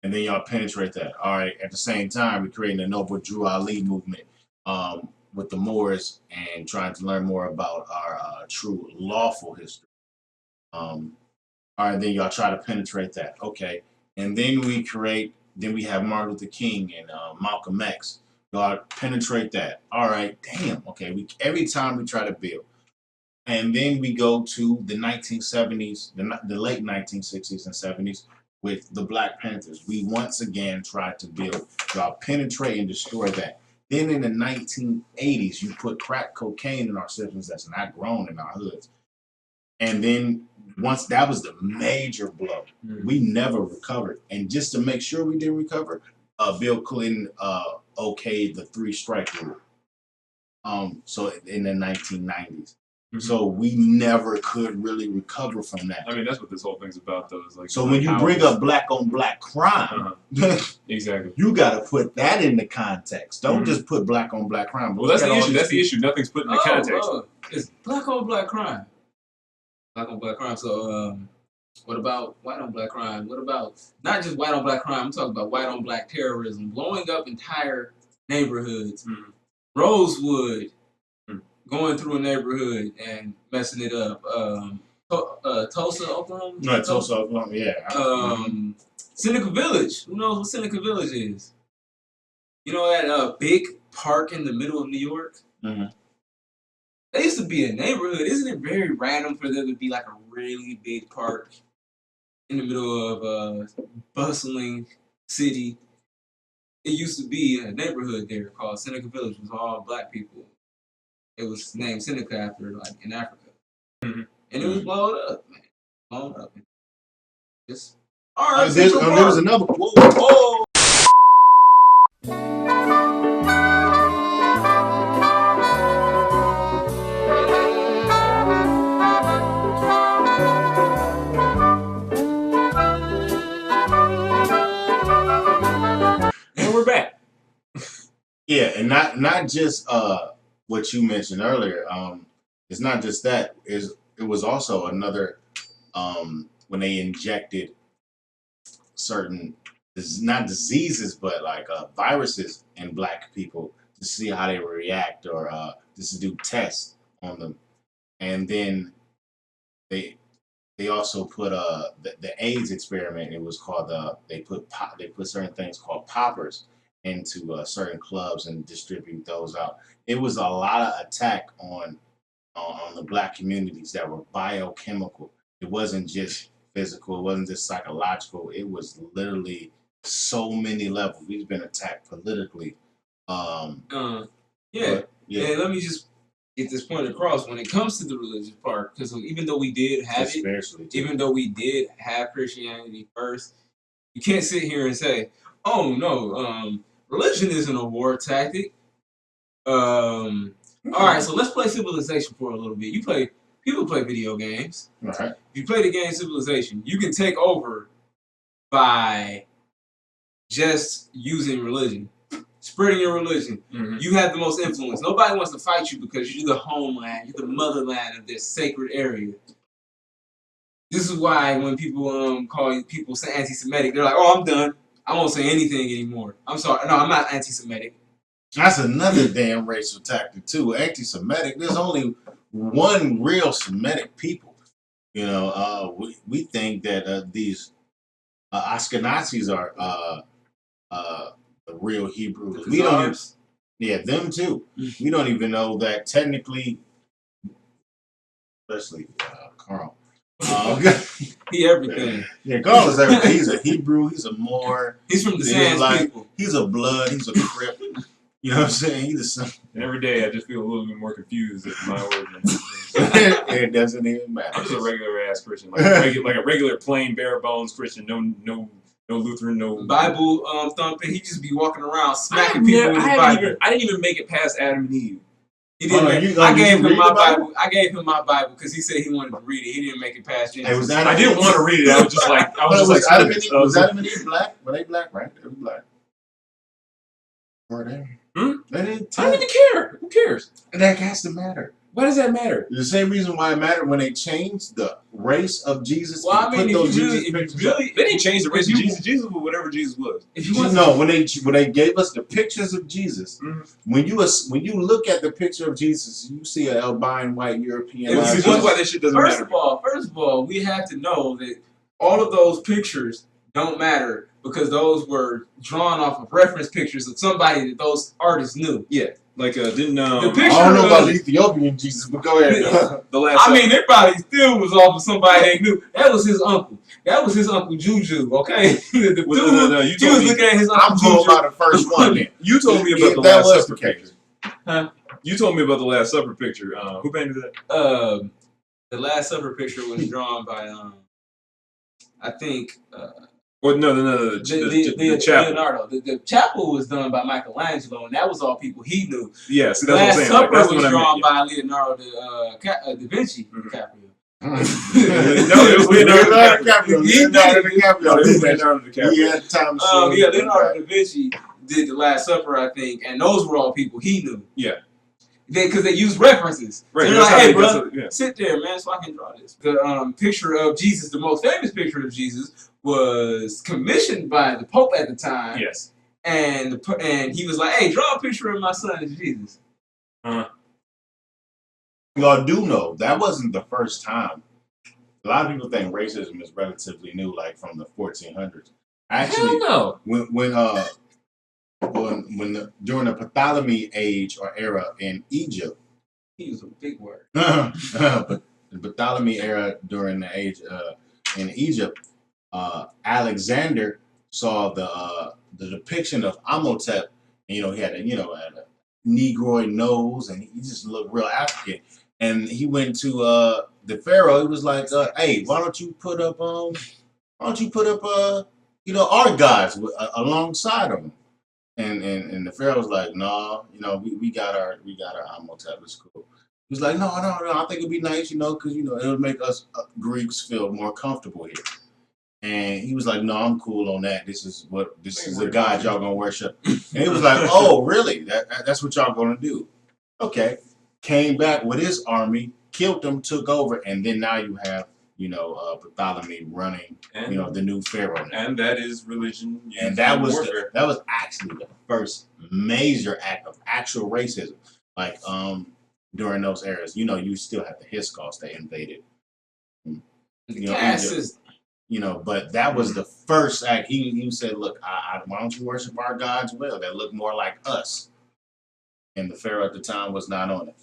And then y'all penetrate that. All right. At the same time, we're creating the Noble Drew Ali movement with the Moors and trying to learn more about our true lawful history. All right. Then y'all try to penetrate that. Okay. And then we have Martin Luther King and Malcolm X. Y'all penetrate that. All right. Damn. Okay. Every time we try to build. And then we go to the 1970s, the late 1960s and 70s with the Black Panthers. We once again tried to build, y'all penetrate and destroy that. Then in the 1980s, you put crack cocaine in our systems that's not grown in our hoods. And then once that was the major blow, we never recovered. And just to make sure we didn't recover, Bill Clinton okayed the 3-strike rule. So in the 1990s. So we never could really recover from that. I mean, that's what this whole thing's about, though. Is like so when you bring up black on black crime, exactly, you got to put that in the context. Don't just put black on black crime. Well, that's the issue. That's the issue. Nothing's put in the context. It's black on black crime. Black on black crime. So, what about white on black crime? What about not just white on black crime? I'm talking about white on black terrorism, blowing up entire neighborhoods. Rosewood. Going through a neighborhood and messing it up. Tulsa, Oklahoma? No, Tulsa, Oklahoma, yeah. Seneca Village. Who knows what Seneca Village is? You know that big park in the middle of New York? That used to be a neighborhood. Isn't it very random for there to be like a really big park in the middle of a bustling city? It used to be a neighborhood there called Seneca Village. It was all black people. It was named Seneca after, like, in Africa. And it was blown up, man. Blown up. Just, all right, there was another. Whoa. And we're back. Yeah, and not just what you mentioned earlier. It's not just that. It was also another when they injected certain not diseases but like viruses in black people to see how they react or just to do tests on them, and then they they also put the AIDS experiment. It was called they put certain things called poppers into certain clubs and distribute those out. It was a lot of attack on the black communities that were biochemical. It wasn't just physical. It wasn't just psychological. It was literally so many levels. We've been attacked politically. Yeah. And let me just get this point across when it comes to the religious part, because even though we did have even though we did have Christianity first, you can't sit here and say, "Oh no, religion isn't a war tactic." All right, so let's play Civilization for a little bit. People play video games. Right. If you play the game Civilization, you can take over by just using religion. Spreading your religion. You have the most influence. Nobody wants to fight you because you're the homeland, you're the motherland of this sacred area. This is why when people call people say anti-Semitic, they're like, "Oh, I'm done. I won't say anything anymore. I'm sorry. No, I'm not anti-Semitic." That's another damn racial tactic too. Anti-Semitic. There's only one real Semitic people. You know, we think that these Ashkenazis are the real Hebrews. We don't even, yeah, them too. We don't even know that technically, especially Carl. He everything. Yeah, Carl is everything. He's a Hebrew. He's a Moor. He's from the Sands people. He's a Blood. He's a Crip. You know what I'm saying? He's a. And every day I just feel a little bit more confused at my origin. It doesn't even matter. I'm just a regular ass Christian, like a regular plain bare bones Christian. No Lutheran, no Bible thumping. He just be walking around smacking people with his Bible. I didn't even make it past Adam and Eve. He didn't. I gave him my Bible. I gave him my Bible because he said he wanted to read it. He didn't make it past Genesis. I didn't want to read it. I was just like, was Adam and Eve black? Were they black? Right? They were black. Were they? I don't even care. Who cares? That has to matter. Why does that matter? The same reason why it mattered when they changed the race of Jesus. Well, I mean, they didn't change the race of Jesus. Jesus was whatever Jesus was. When they gave us the pictures of Jesus, when you look at the picture of Jesus, you see an albino white European. That's why that shit doesn't matter. First of all, we have to know that all of those pictures don't matter because those were drawn off of reference pictures of somebody that those artists knew. Yeah. Like the picture I don't know about the Ethiopian Jesus, but go ahead. It probably still was off of somebody they knew. That was his uncle. That was his uncle Juju. Okay, you was looking at his uncle. I'm talking about the first one. Then you told me about the Last Supper picture. Huh? You told me about the Last Supper picture. Who painted that? The Last Supper picture was drawn by I think. Well, no, the chapel. Leonardo. The chapel was done by Michelangelo, and that was all people he knew. Yeah, so that's what I'm saying. Supper was drawn by Leonardo da Vinci. DiCaprio. No, it was Leonardo DiCaprio. Leonardo DiCaprio. He had time. Leonardo da Vinci did the Last Supper, I think, and those were all people he knew. Yeah. Because they used references. Right. So they're like, "Hey, bro, sit there, man, so I can draw this." The picture of Jesus, the most famous picture of Jesus, was commissioned by the Pope at the time. Yes. And he was like, "Hey, draw a picture of my son as Jesus." Y'all do know that wasn't the first time. A lot of people think racism is relatively new, like from the 1400s. Actually, no. During the Ptolemy age or era in Egypt, he was a big word. But the Ptolemy era during the age in Egypt, Alexander saw the depiction of Amenhotep, and he had a Negroid nose, and he just looked real African. And he went to the Pharaoh. He was like, "Hey, why don't you put up our gods alongside of him?" And the Pharaoh was like, "No, we got our Amenhotep. It's cool." He was like, no, I think it'd be nice, because it'll make us Greeks feel more comfortable here. And he was like, "No, I'm cool on that. This is the God y'all gonna worship." And he was like, "Oh, really? That's what y'all gonna do?" Okay. Came back with his army, killed them, took over, and then now you have Ptolemy running, the new pharaoh now. And that is religion. And that was actually the first major act of actual racism. Like during those eras, you still have the Hyksos that invaded. you know, caste Egypt. system. You know, but that was the first act. He said, "Look, why don't you worship our gods well? That look more like us." And the pharaoh at the time was not on it.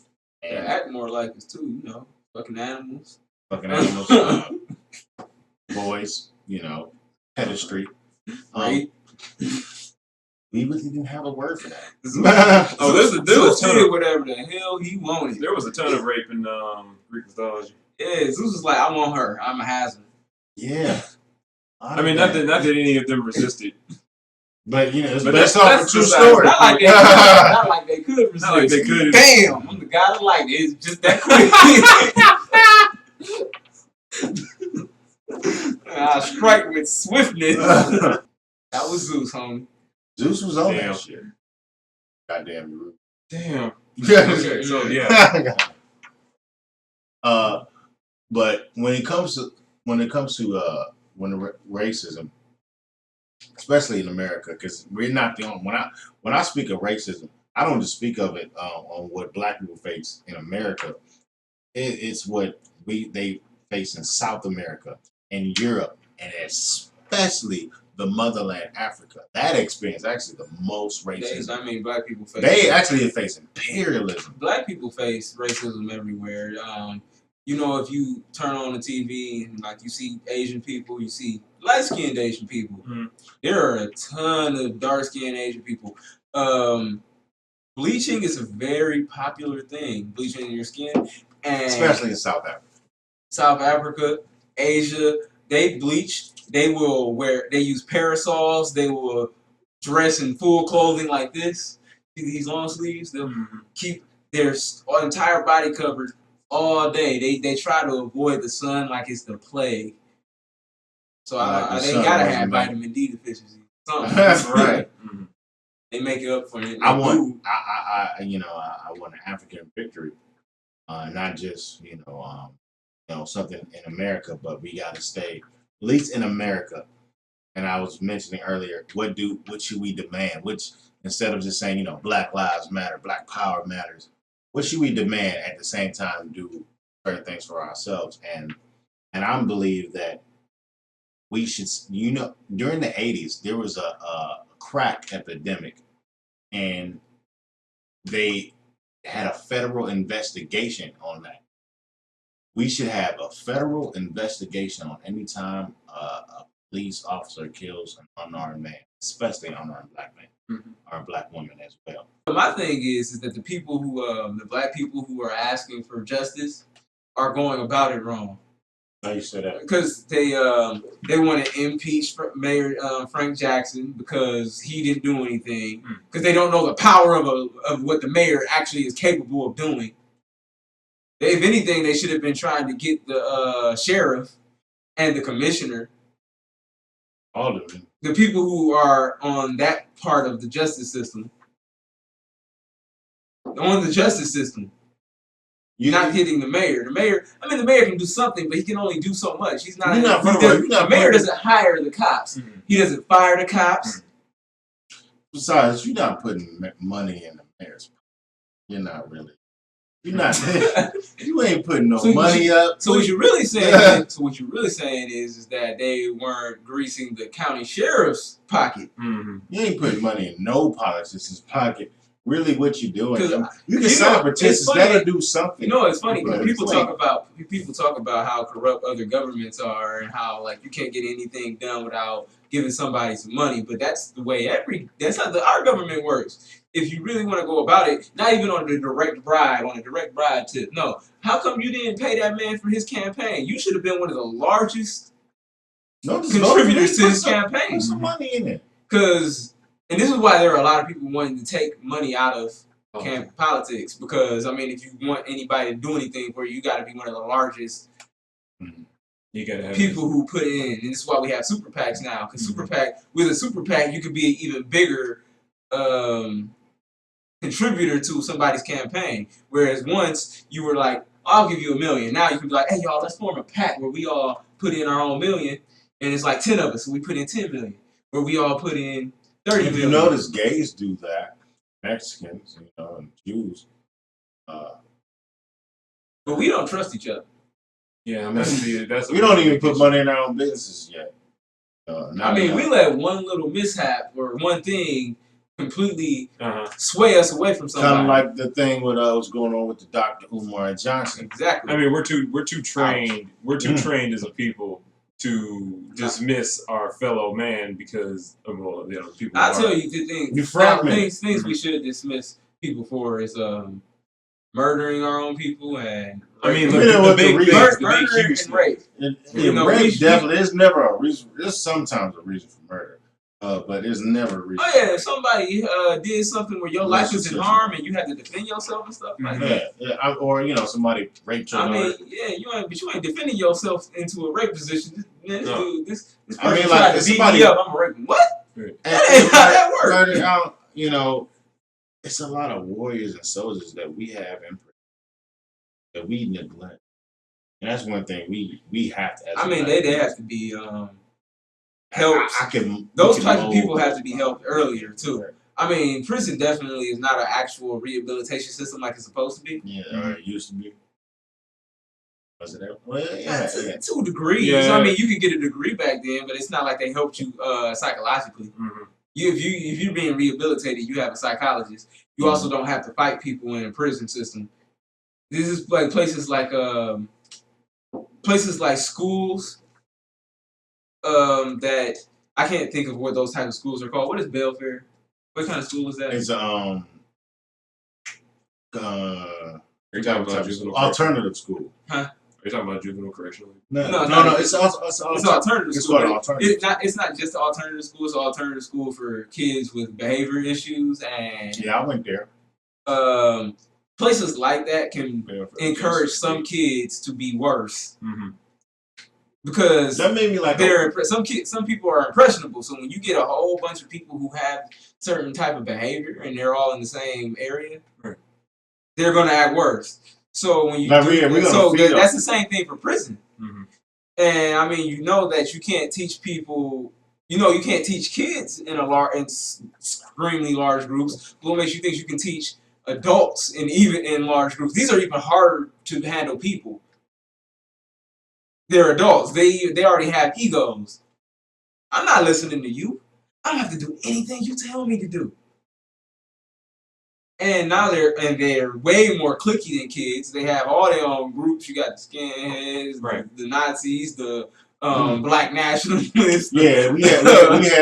They And act more like us too, you know, fucking animals. Boys, you know, pedestry. Right. We really didn't have a word for that. Oh, there was a ton of whatever the hell he wanted. There was a ton of rape in Greek mythology. Yeah, Zeus was like, I want her. I'm a hazard. Yeah. I mean, not that any of them resisted. But you know, it's But based off a true story. Not like they could resist. Not like they could. Damn, I'm the guy that like it. It's just that quick. I strike with swiftness. That was Zeus, homie. Zeus was on that shit. Goddamn you. Damn. Okay, so yeah. But when it comes to racism, especially in America, because we're not the only. When I speak of racism, I don't just speak of it on what Black people face in America. It's what they face in South America and Europe, and especially the motherland, Africa. That experience actually the most racism. I mean, Black people face. They actually face imperialism. Black people face racism everywhere. You know, if you turn on the TV and like you see Asian people, you see light-skinned Asian people. Mm-hmm. There are a ton of dark-skinned Asian people. Bleaching is a very popular thing. Bleaching your skin, and especially in South Africa. South Africa, Asia, they bleach. They will they use parasols. They will dress in full clothing like this. See these long sleeves? They'll keep their entire body covered all day. They try to avoid the sun like it's the plague. So they gotta have vitamin D deficiency. That's right. They make it up for it. I want an African victory, not just something in America, but we got to stay at least in America. And I was mentioning earlier, what should we demand? Which instead of just saying Black Lives Matter, Black Power matters, what should we demand at the same time do certain things for ourselves? And I believe that we should, during the 80s, there was a crack epidemic, and they had a federal investigation on that. We should have a federal investigation on any time a police officer kills an unarmed man, especially an unarmed Black man or a Black woman as well. But my thing is that the people who, the Black people who are asking for justice are going about it wrong. How you say that? Because they want to impeach Mayor Frank Jackson because he didn't do anything. Because they don't know the power of what the mayor actually is capable of doing. If anything, they should have been trying to get the sheriff and the commissioner. All of them. The people who are on that part of the justice system. On the justice system. You're not hitting the mayor. The mayor can do something, but he can only do so much. He's not. The mayor doesn't hire the cops. He doesn't fire the cops. Besides, you're not putting money in the mayor's pocket. You're not really. You're not. You ain't putting no money up. So what you're really saying? Is that they weren't greasing the county sheriff's pocket. You ain't putting money in no politician's pocket. Really, what you doing? You can sign petitions. That'll do something. It's funny. People talk about how corrupt other governments are and how you can't get anything done without giving somebody some money. But that's the way that's how our government works. If you really want to go about it, not even on a direct bribe tip. No, how come you didn't pay that man for his campaign? You should have been one of the largest contributors to his campaign. Put some money in it. And this is why there are a lot of people wanting to take money out of politics. Because, if you want anybody to do anything for you, you got to be one of the largest you gotta have people who put in. And this is why we have super PACs now. Because with a super PAC, you could be an even bigger contributor to somebody's campaign. Whereas once you were like, I'll give you $1 million. Now you can be like, hey, y'all, let's form a PAC where we all put in our own $1 million. And it's like 10 of us. So we put in $10 million. Where we all put in if you notice, gays do that, Mexicans, and Jews. But we don't trust each other. Yeah, we don't even put money in our own businesses yet. I mean, we let one little mishap or one thing completely sway us away from somebody. Kind of like the thing with what's going on with the Dr. Umar Johnson. Exactly. I mean, we're too trained. We're too trained as a people to dismiss our fellow man because of people. I tell you the things we should dismiss people for is murdering our own people and I mean, the big murder and rape. Rape definitely is never a reason. There's sometimes a reason for murder, but there's never a reason. Oh yeah, if somebody did something where your life was in harm and you had to defend yourself and stuff like that. Yeah, or somebody raped your mean, yeah, you ain't defending yourself into a rape position. This person I mean, tried to beat me up. I'm a raping. What? That ain't how that works. It's a lot of warriors and soldiers that we have in prison that we neglect, and that's one thing we have to. I mean, they have to be helped. Those type of people have to be helped earlier too. I mean, prison definitely is not an actual rehabilitation system like it's supposed to be. Yeah, or it used to be. Was it ever? Well, to a degree. Yeah. I mean, you could get a degree back then, but it's not like they helped you psychologically. If you're being rehabilitated, you have a psychologist. You also don't have to fight people in a prison system. This is like places like schools that I can't think of what those type of schools are called. What is Belfair? What kind of school is that? It's You're talking about juvenile alternative school. Huh? Are you talking about juvenile correctional? No. It's alternative school. Alternative. It's not just an alternative school. It's an alternative school for kids with behavior issues and I went there. Places like that can encourage some kids to be worse because that made me like some people are impressionable. So when you get a whole bunch of people who have certain type of behavior and they're all in the same area, they're gonna act worse. So when you that's the same thing for prison. And I mean, you know that you can't teach people. You can't teach kids in extremely large groups. But what makes you think you can teach adults even in large groups? These are even harder to handle people. They're adults. They already have egos. I'm not listening to you. I don't have to do anything you tell me to do. And now they're way more cliquey than kids. They have all their own groups. You got the skinheads, the Nazis, the black nationalists. Yeah, we had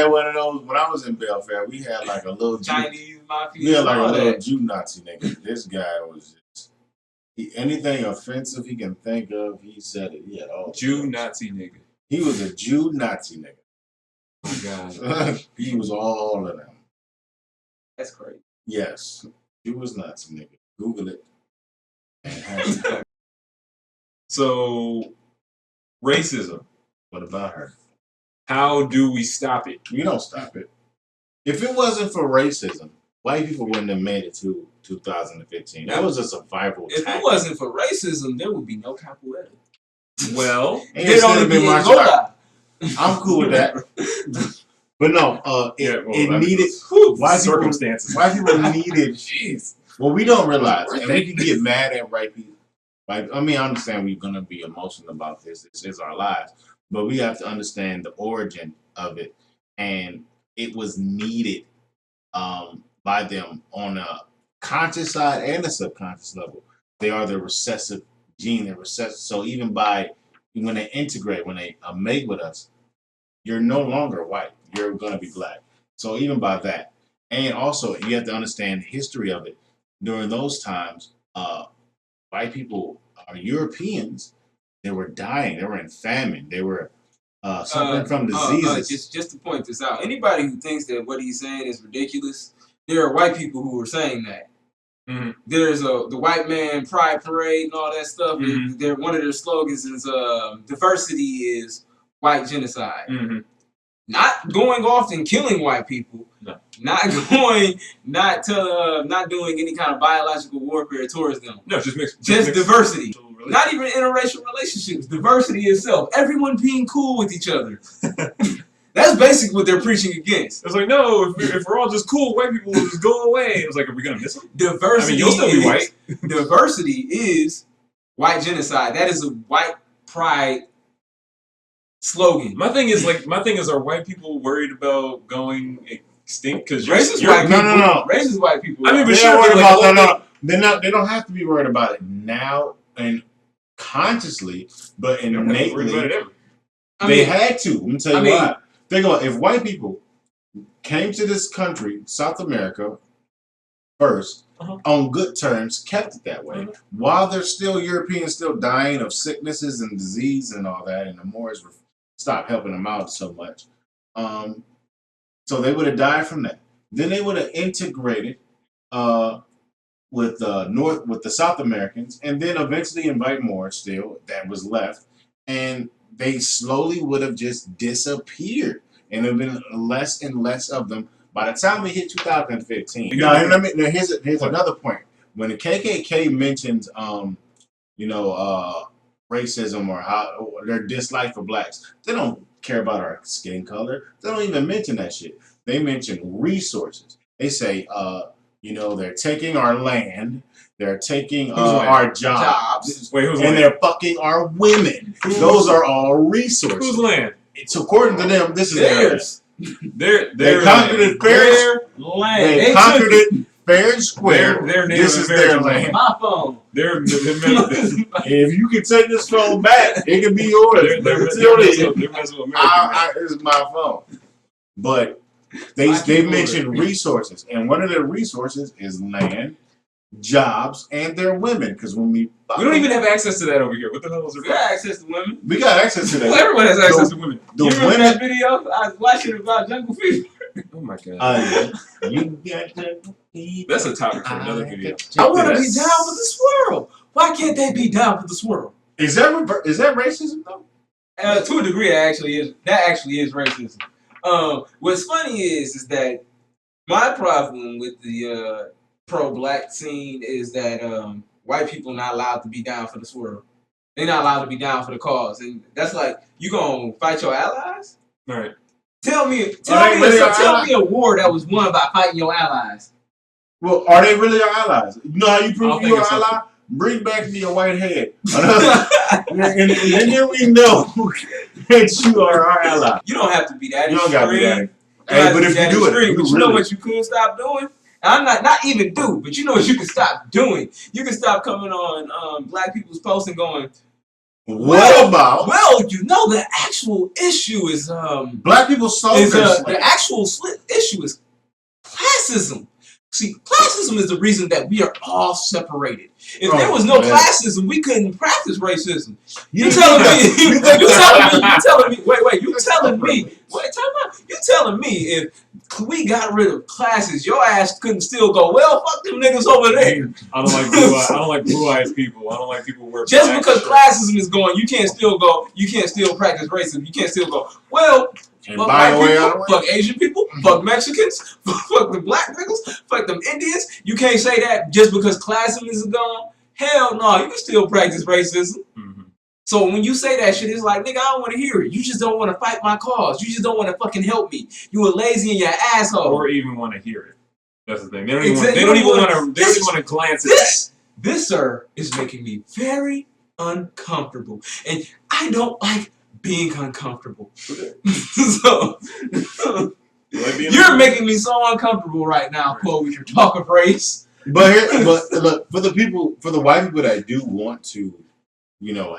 one of those when I was in Belfair. We had like a little Chinese mafia. We had like a little Jew Nazi nigga. This guy was just anything offensive he can think of. He said it. He had all Jew Nazi nigga. He was a Jew Nazi nigga. Oh God. He was all of them. That's crazy. Yes. He was Nazi nigga. Google it. So, racism. What about her? How do we stop it? We don't stop it. If it wasn't for racism, white people wouldn't have made it to 2015. That was a survival tactic. If it wasn't for racism, there would be no capoeira. Well, it'd only be Angola. I'm cool with that. But no, it needed circumstances. White people needed. Jeez. Well, we don't realize, and we can get mad at white people. Like, I mean, I understand we're gonna be emotional about this. This is our lives, but we have to understand the origin of it, and it was needed by them on a conscious side and a subconscious level. They are the recessive gene. They're recessive. So even when they integrate, when they mate with us, you're no longer white. You're going to be black. So even by that. And also, you have to understand the history of it. During those times, white people, Europeans, they were dying. They were in famine. They were suffering from diseases. Just to point this out, anybody who thinks that what he's saying is ridiculous, there are white people who are saying that. There's the white man pride parade and all that stuff. One of their slogans is diversity is white genocide. Not going off and killing white people. No. Not doing any kind of biological warfare towards them. No, just diversity. Not even interracial relationships. Diversity itself. Everyone being cool with each other. That's basically what they're preaching against. It's like, no, if we're all just cool, white people will just go away. It was like, are we gonna miss them? Diversity. I mean, you'll still be white. Diversity is white genocide. That is a white pride slogan. My thing is are white people worried about going extinct? Because Racist white people. No. Racist white people. I mean, but They're sure, worried but about like, They don't have to be worried about it now and consciously, but innately they had to. Let me tell you why. Think about if white people came to this country, South America, first on good terms, kept it that way, while there's still Europeans still dying of sicknesses and disease and all that, and the Moors stopped helping them out so much. So they would have died from that. Then they would have integrated with the South Americans, and then eventually invite more still that was left, and they slowly would have just disappeared, and there have been less and less of them by the time we hit 2015. Here's another point. When the KKK mentions racism or their dislike for blacks, they don't care about our skin color. They don't even mention that shit. They mention resources. They say they're taking our land, they're taking our jobs, and they're fucking our women. Those are all resources. Whose land? It's according to them. This is theirs. They conquered it fair. They conquered it fair and square. This is their land. My phone. If you can take this phone back, it can be yours. This is my phone. But they mentioned resources, and one of their resources is land, jobs, and their women. Because when we don't even have access to that over here. What the hell is it? We got access to women. We got access to that. Well, everyone has access to women. You remember that video? I was watching about jungle fever. Oh my god. That's a topic for another video. I want to be down with the swirl. Why can't they be down with the swirl? Is that racism though? To a degree, that actually is racism. What's funny is that my problem with the pro-black scene is that white people not allowed to be down for the swirl. They're not allowed to be down for the cause, and that's like, you gonna fight your allies? All right. Tell me a war that was won by fighting your allies. Well, are they really our allies? You know how you prove you're an ally? Bring back your white head. and then we know that you are our ally. You don't have to be that. You don't got to be that. Hey, but if you do it, but you know what you could stop doing? I'm not even do, but you know what you can stop doing? You can stop coming on black people's posts and going, what about? Well, you know the actual issue is black people sold the actual issue is classism. See, classism is the reason that we are all separated. If there was no classism, we couldn't practice racism. You telling me if we got rid of classes, your ass couldn't still go, well, fuck them niggas over there. I don't like blue-eyed people. I don't like people who wear just because classism is going, you can't still practice racism. You can't still go, well, fuck white people, fuck Asian people, fuck Mexicans, fuck the black niggas, fuck them Indians. You can't say that just because classism is gone. Hell no, you can still practice racism. Mm-hmm. So when you say that shit, it's like, nigga, I don't want to hear it. You just don't want to fight my cause. You just don't want to fucking help me. You a lazy in your asshole. Or even want to hear it. That's the thing. They don't even want to glance at that. This, sir, is making me very uncomfortable. And I don't like being uncomfortable. So you're making me so uncomfortable right now, Paul, with your talk of race. But look, for the white people that do want to,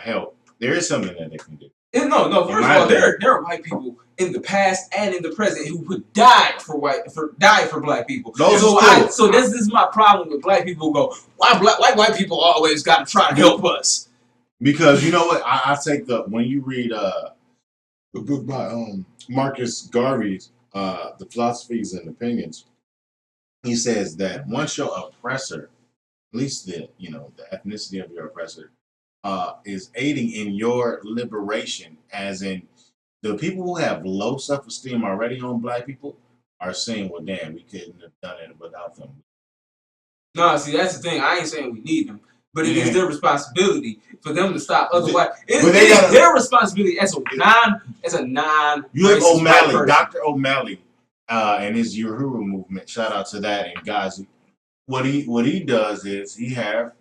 help, there is something that they can do. No. First of all, there are white people in the past and in the present who would die for black people. So this is my problem with black people. Who go, why white people always got to try to help us? Because you know what, I take when you read the book by Marcus Garvey's The Philosophies and Opinions, he says that once your oppressor, at least the ethnicity of your oppressor, is aiding in your liberation, as in the people who have low self-esteem already on black people are saying, well, damn, we couldn't have done it without them. No, see, that's the thing. I ain't saying we need them. But it is their responsibility for them to stop. Otherwise, it is their responsibility as a non. You have O'Malley, Dr. O'Malley, and his Uhuru movement. Shout out to that. And guys, what he does is he have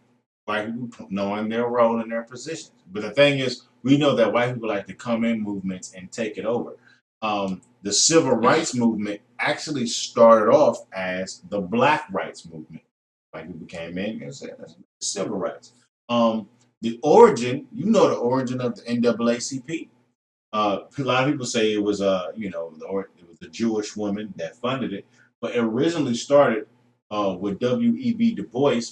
white people knowing their role and their positions. But the thing is, we know that white people like to come in movements and take it over. The civil rights movement actually started off as the black rights movement. White people came in and said, that's civil rights. The origin, you know, the origin of the NAACP. A lot of people say it was, it was a Jewish woman that funded it, but it originally started with W.E.B. Du Bois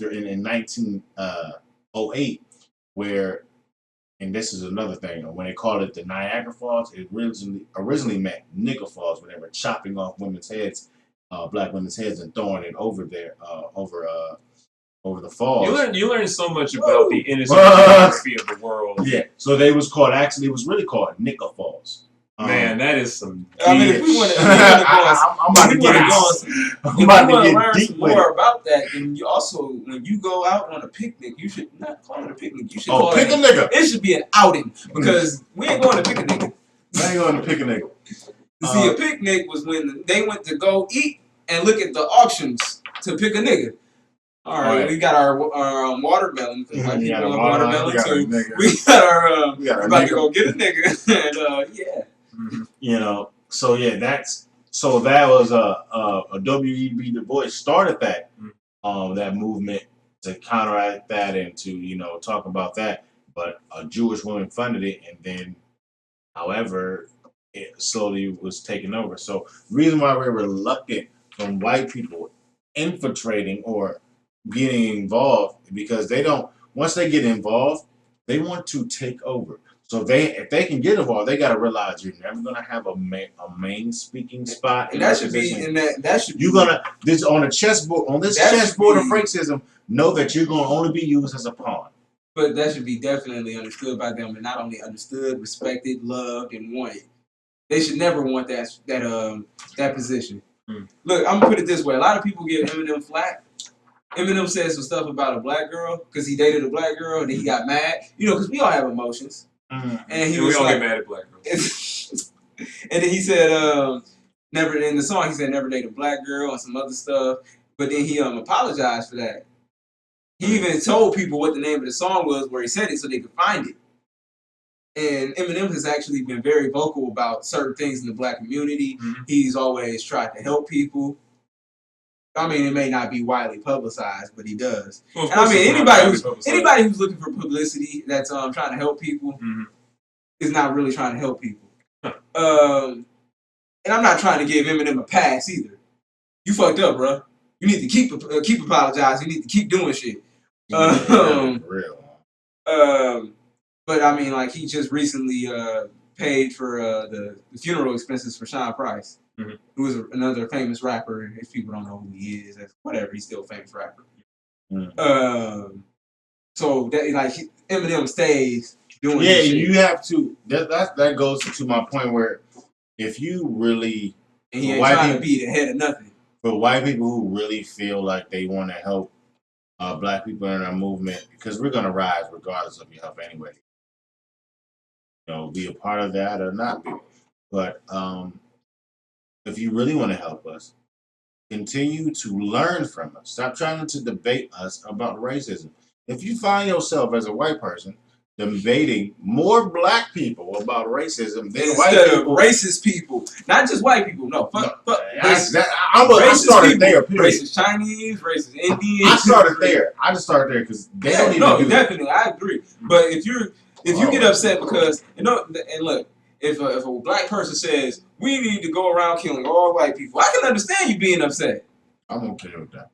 in 1908, where, and this is another thing, when they called it the Niagara Falls, it originally meant nigger falls, when they were chopping off women's heads, black women's heads, and throwing it over there, over the falls. You learn so much about the innocent geography of the world. Yeah, so they was called, actually, it was really called Nigger Falls. Man, that is some. I mean, if we want to, I'm about to learn some more about that, then you also, when you go out on a picnic, you should not call it a picnic. You should call pick a nigga. It should be an outing, because we ain't going to pick a nigga. I ain't going to pick a nigga. See, a picnic was when they went to go eat and look at the auctions to pick a nigga. All right, we got our watermelon. Like people love watermelon, so we got our about to go get a nigga, and yeah. You know, so yeah, that was a W.E.B. Du Bois started that that movement to counteract that and to talk about that, but a Jewish woman funded it, and then, however, it slowly was taken over. So the reason why we're reluctant from white people infiltrating or getting involved, because they don't, once they get involved, they want to take over. So if they can get involved, they got to realize you're never gonna have a main speaking spot. And that should be, you're gonna on a chessboard, on this chessboard of racism. Know that you're gonna only be used as a pawn. But that should be definitely understood by them, and not only understood, respected, loved, and wanted. They should never want that position. Look, I'm gonna put it this way: a lot of people give Eminem flack. Eminem said some stuff about a black girl because he dated a black girl, and then he got mad. Because we all have emotions. And he was we all like, get mad at black girls. And then he said, never in the song he said never date a black girl and some other stuff. But then he apologized for that. He even told people what the name of the song was where he said it so they could find it. And Eminem has actually been very vocal about certain things in the black community. He's always tried to help people. I mean, it may not be widely publicized, but he does. Well, and I mean, anybody who's looking for publicity that's trying to help people is not really trying to help people. And I'm not trying to give Eminem a pass either. You fucked up, bro. You need to keep apologizing. You need to keep doing shit. Real. But I mean, like, he just recently paid for the funeral expenses for Sean Price. Who is another famous rapper. If people don't know who he is, whatever, he's still a famous rapper. So that, like, Eminem stays doing this shit. You have to. That goes to my point where if you really, and he ain't trying to be the head of nothing. For white people who really feel like they want to help black people in our movement, because we're gonna rise regardless of your help anyway. Be a part of that or not be, but if you really want to help us, continue to learn from us. Stop trying to debate us about racism. If you find yourself as a white person debating more black people about racism than white people, racist people, not just white people. No, fuck I started there. Racist Chinese, racist Indians. I started there. I just started there because they don't even. No, definitely, I agree. But if you get upset because and look. If a black person says, we need to go around killing all white people, I can understand you being upset. I'm okay with that.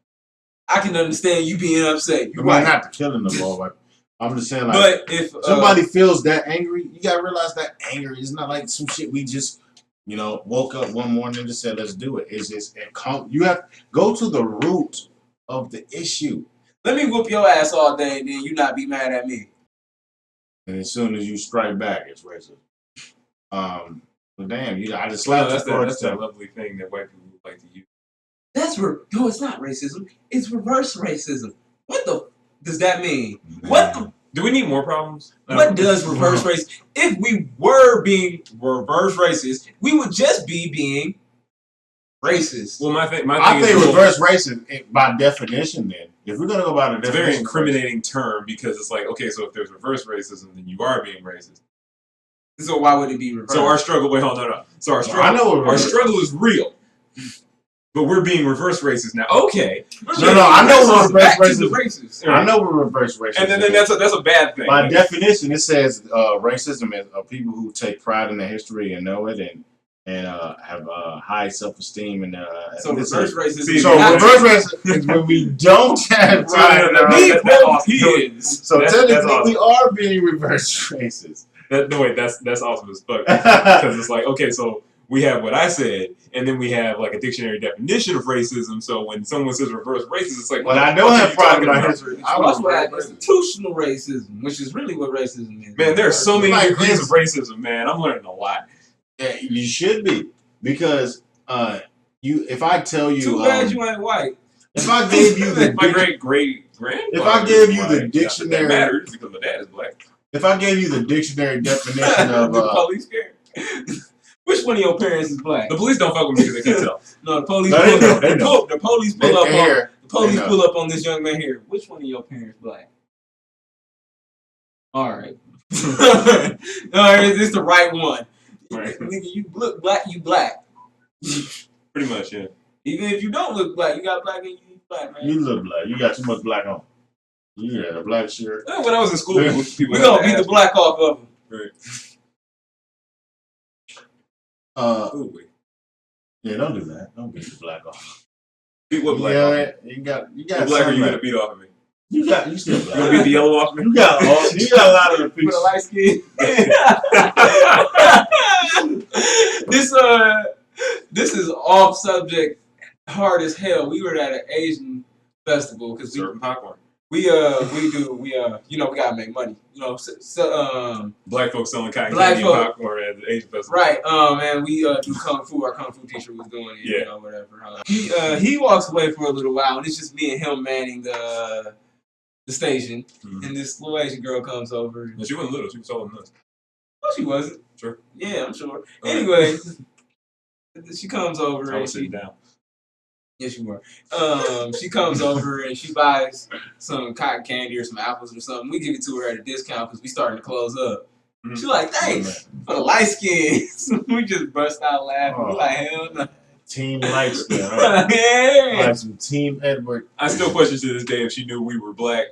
I can understand you being upset. You're right. Not the killing of all white people. I'm just saying, like, but if somebody feels that angry, you gotta realize that anger is not like some shit we just, woke up one morning and just said, let's do it. It's just, you have to go to the root of the issue. Let me whoop your ass all day and then you not be mad at me. And as soon as you strike back, it's racist. But damn, I just slapped you for it. That's that lovely thing that white people like to use. No, it's not racism. It's reverse racism. What the does that mean? Man. Do we need more problems? What does reverse racism? If we were being reverse racist, we would just be being racist. Well, my thing I is think reverse racist by definition. Then, if we're gonna go by the it's a definition, very incriminating term because it's like, okay, so if there's reverse racism, then you are being racist. So why would it be reversed? So our struggle. Wait, hold on, no. So our struggle. I know our struggle is real. But we're being reverse racist now. Okay. No, I know we're reverse racist. I know we're reverse racist. And then that's a bad thing. By definition, it says racism is people who take pride in their history and know it and have high self-esteem and so reverse racism. So reverse racism is when we don't have pride. So technically, we are being reverse racist. That's awesome as fuck. Because it's like, okay, so we have what I said, and then we have like a dictionary definition of racism. So when someone says reverse racist, it's like, well, I don't have pride in my history. I also have institutional racism, which is really what racism is. Man, there are so many degrees of racism, man. I'm learning a lot. Yeah, you should be, because if I tell you, too bad you ain't white. If I gave you the my great grandfather, if I gave you the dictionary, that matters because my dad is black. If I gave you the dictionary definition of the police scared. Which one of your parents is black? The police don't fuck with me because they can't tell. No, the police. The police pull up on the police pull up on this young man here. Which one of your parents black? All right. All right, this the right one. Right. Nigga, you look black. You black. Pretty much, yeah. Even if you don't look black, you got black and you black, man. You look black. You got too much black on. Yeah, a black shirt. When I was in school, people we gonna beat the black off of them. Right. Yeah, don't do that. Don't beat the black off. Beat what black off? You got what black are you gonna beat off of me? You still black. You gonna beat the yellow off me? You got a lot of the pieces. With a light skin. This is off subject, hard as hell. We were at an Asian festival because serving popcorn. We gotta make money. Black folks selling cotton candy and popcorn at the Asian festival. Right. And we do kung fu. Our kung fu teacher was doing it. Yeah. Whatever. He walks away for a little while, and it's just me and him manning the station. Mm-hmm. And this little Asian girl comes over. No, she wasn't little. She was taller than us. No, she wasn't. Sure. Yeah, I'm sure. Anyway, she comes over I and was sitting down. Yes, you were. She comes over and she buys some cotton candy or some apples or something. We give it to her at a discount because we starting to close up. Mm-hmm. She's like, thanks for the light skins. We just burst out laughing. We like, hell no. Team light skin. Right? Yeah. Like some Team Edward. I still question to this day if she knew we were black.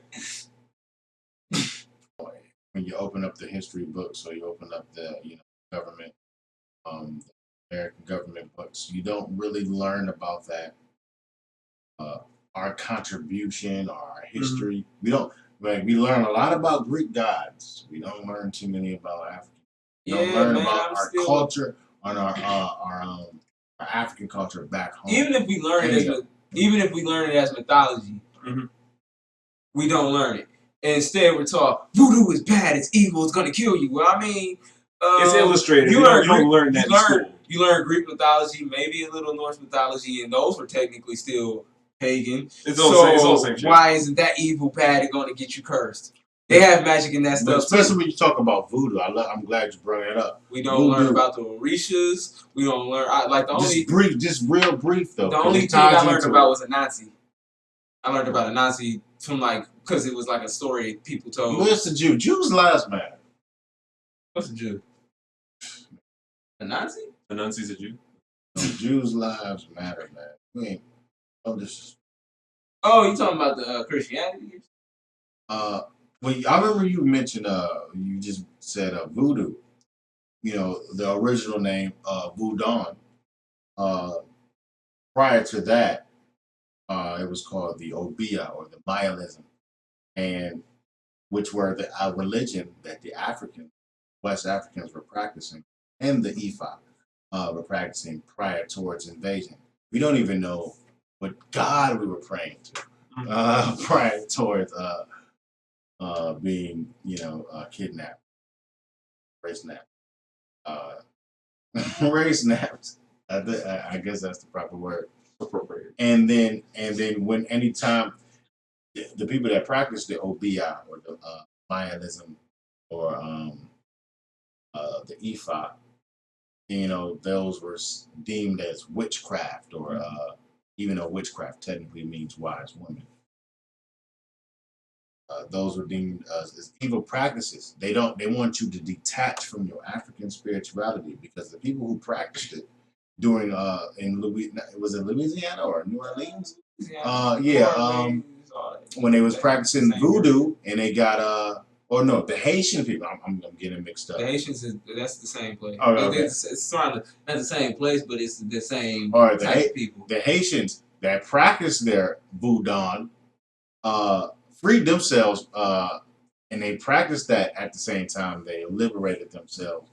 When you open up the history books, so you open up the government, American government books, you don't really learn about that. Our contribution, our history. Mm-hmm. We learn a lot about Greek gods. We don't learn too many about Africa. We don't learn about our culture on our African culture back home. Even if we learn it as mythology, mm-hmm. we don't learn it. And instead, we're taught voodoo is bad, it's evil, it's gonna kill you. Well, I mean, it's illustrated. You don't learn that in school. You learn Greek mythology, maybe a little Norse mythology, and those were technically still pagan. It's all the same shit. Why isn't that evil bad and going to get you cursed? They have magic in that stuff. Especially when you talk about voodoo. I'm glad you brought it up. We don't learn about the Orishas. We don't learn just real brief though. The only thing I learned about was a Nazi. I learned about a Nazi from because it was like a story people told. What's the Jew? Jews' lives matter. What's a Jew? A Nazi? A Nazi's a Jew. No, Jews' lives matter, man. Oh, you talking about the Christianity? Well, I remember you mentioned you just said voodoo. The original name Voodoo. Prior to that, it was called the Obeah or the Mayaism, and which were the religion that the West Africans were practicing, and the Ifa were practicing prior towards invasion. We don't even know what God we were praying to prior towards being, kidnapped, race napped. I guess that's the proper word. Appropriate. And then when anytime the people that practice the Obeah or the Mayaism or the Ifa, you know, those were deemed as witchcraft, or even though witchcraft technically means wise women. Those were deemed as evil practices. They want you to detach from your African spirituality, because the people who practiced it during was it Louisiana or New Orleans? When they was practicing voodoo, and they got the Haitian people. I'm getting mixed up. The Haitians that's the same place. Oh, okay. It's sort of not the same place, but it's the same All right, type of people. The Haitians that practiced their voodoo freed themselves, and they practiced that at the same time they liberated themselves.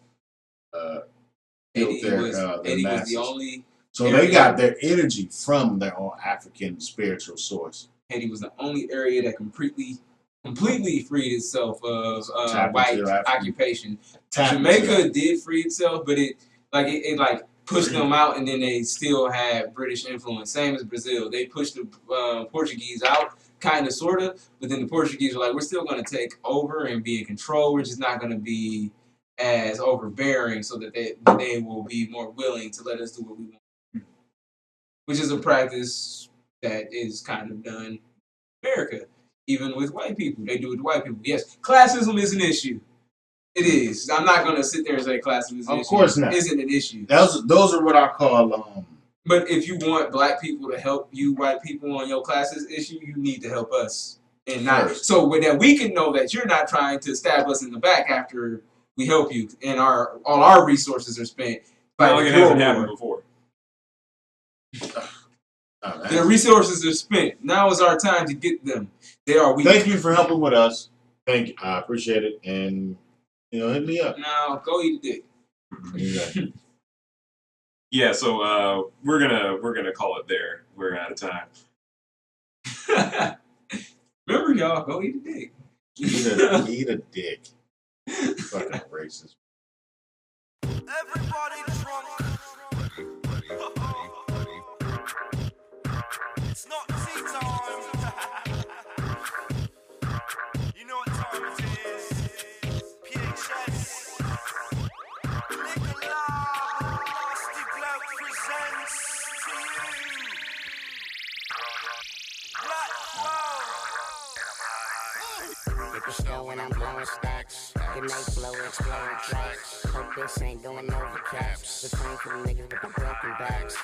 Haiti was the only. So they got their energy from their own African spiritual source. Haiti was the only area that completely freed itself of white occupation. Jamaica did free itself, but it pushed them out, and then they still had British influence. Same as Brazil, they pushed the Portuguese out, kind of, sort of, but then the Portuguese were like, we're still going to take over and be in control. We're just not going to be as overbearing, so that they will be more willing to let us do what we want. Which is a practice that is kind of done in America, even with white people. They do it to white people. Yes, classism is an issue. It is. I'm not going to sit there and say classism is an issue. Of course not. Isn't an issue. Those are what I call. But if you want black people to help you white people on your classist issue, you need to help us, and not so that we can know that you're not trying to stab us in the back after we help you, and all our resources are spent. Like it hasn't happened before. Their resources are spent. Now is our time to get them. They are weak. Thank you for helping with us. Thank you. I appreciate it. And hit me up. Now go eat a dick. Yeah, so we're gonna call it there. We're out of time. Remember, y'all, go eat a dick. Eat a dick. Fucking racist. Everybody drunk. It's not tea time. You know what time it is. PHS. Nicola, Nasty Bloke presents to you Black Get the show when I'm blowing stacks. Get night flow, exploding tracks. Hope this ain't going over caps. The same for the niggas with the broken backs.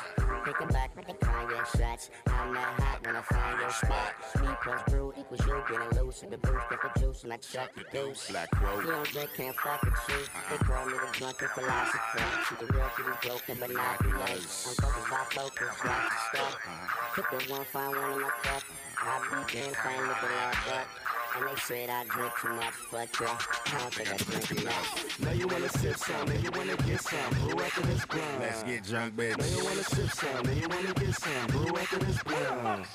Thinking back with the Kanye shots. I'm that hot when I find your spot. Me plus brew equals you getting loose. In the booth, get the juice and I chuck the deuce. Black Road. You don't drink, can't fuck with you. They call me the drunken philosopher. Keep the real through these broken binoculars. I'm focused by focus, not the stuff. Took the one, find one in my cup. I be in, find looking like up. And they said I drink too much, fuck yeah. I don't think I drink enough. Now you wanna sip some, now you wanna get some. Brew after this blunt. Let's get drunk, baby. Now you wanna sip some, now you wanna get some. Brew after this blunt.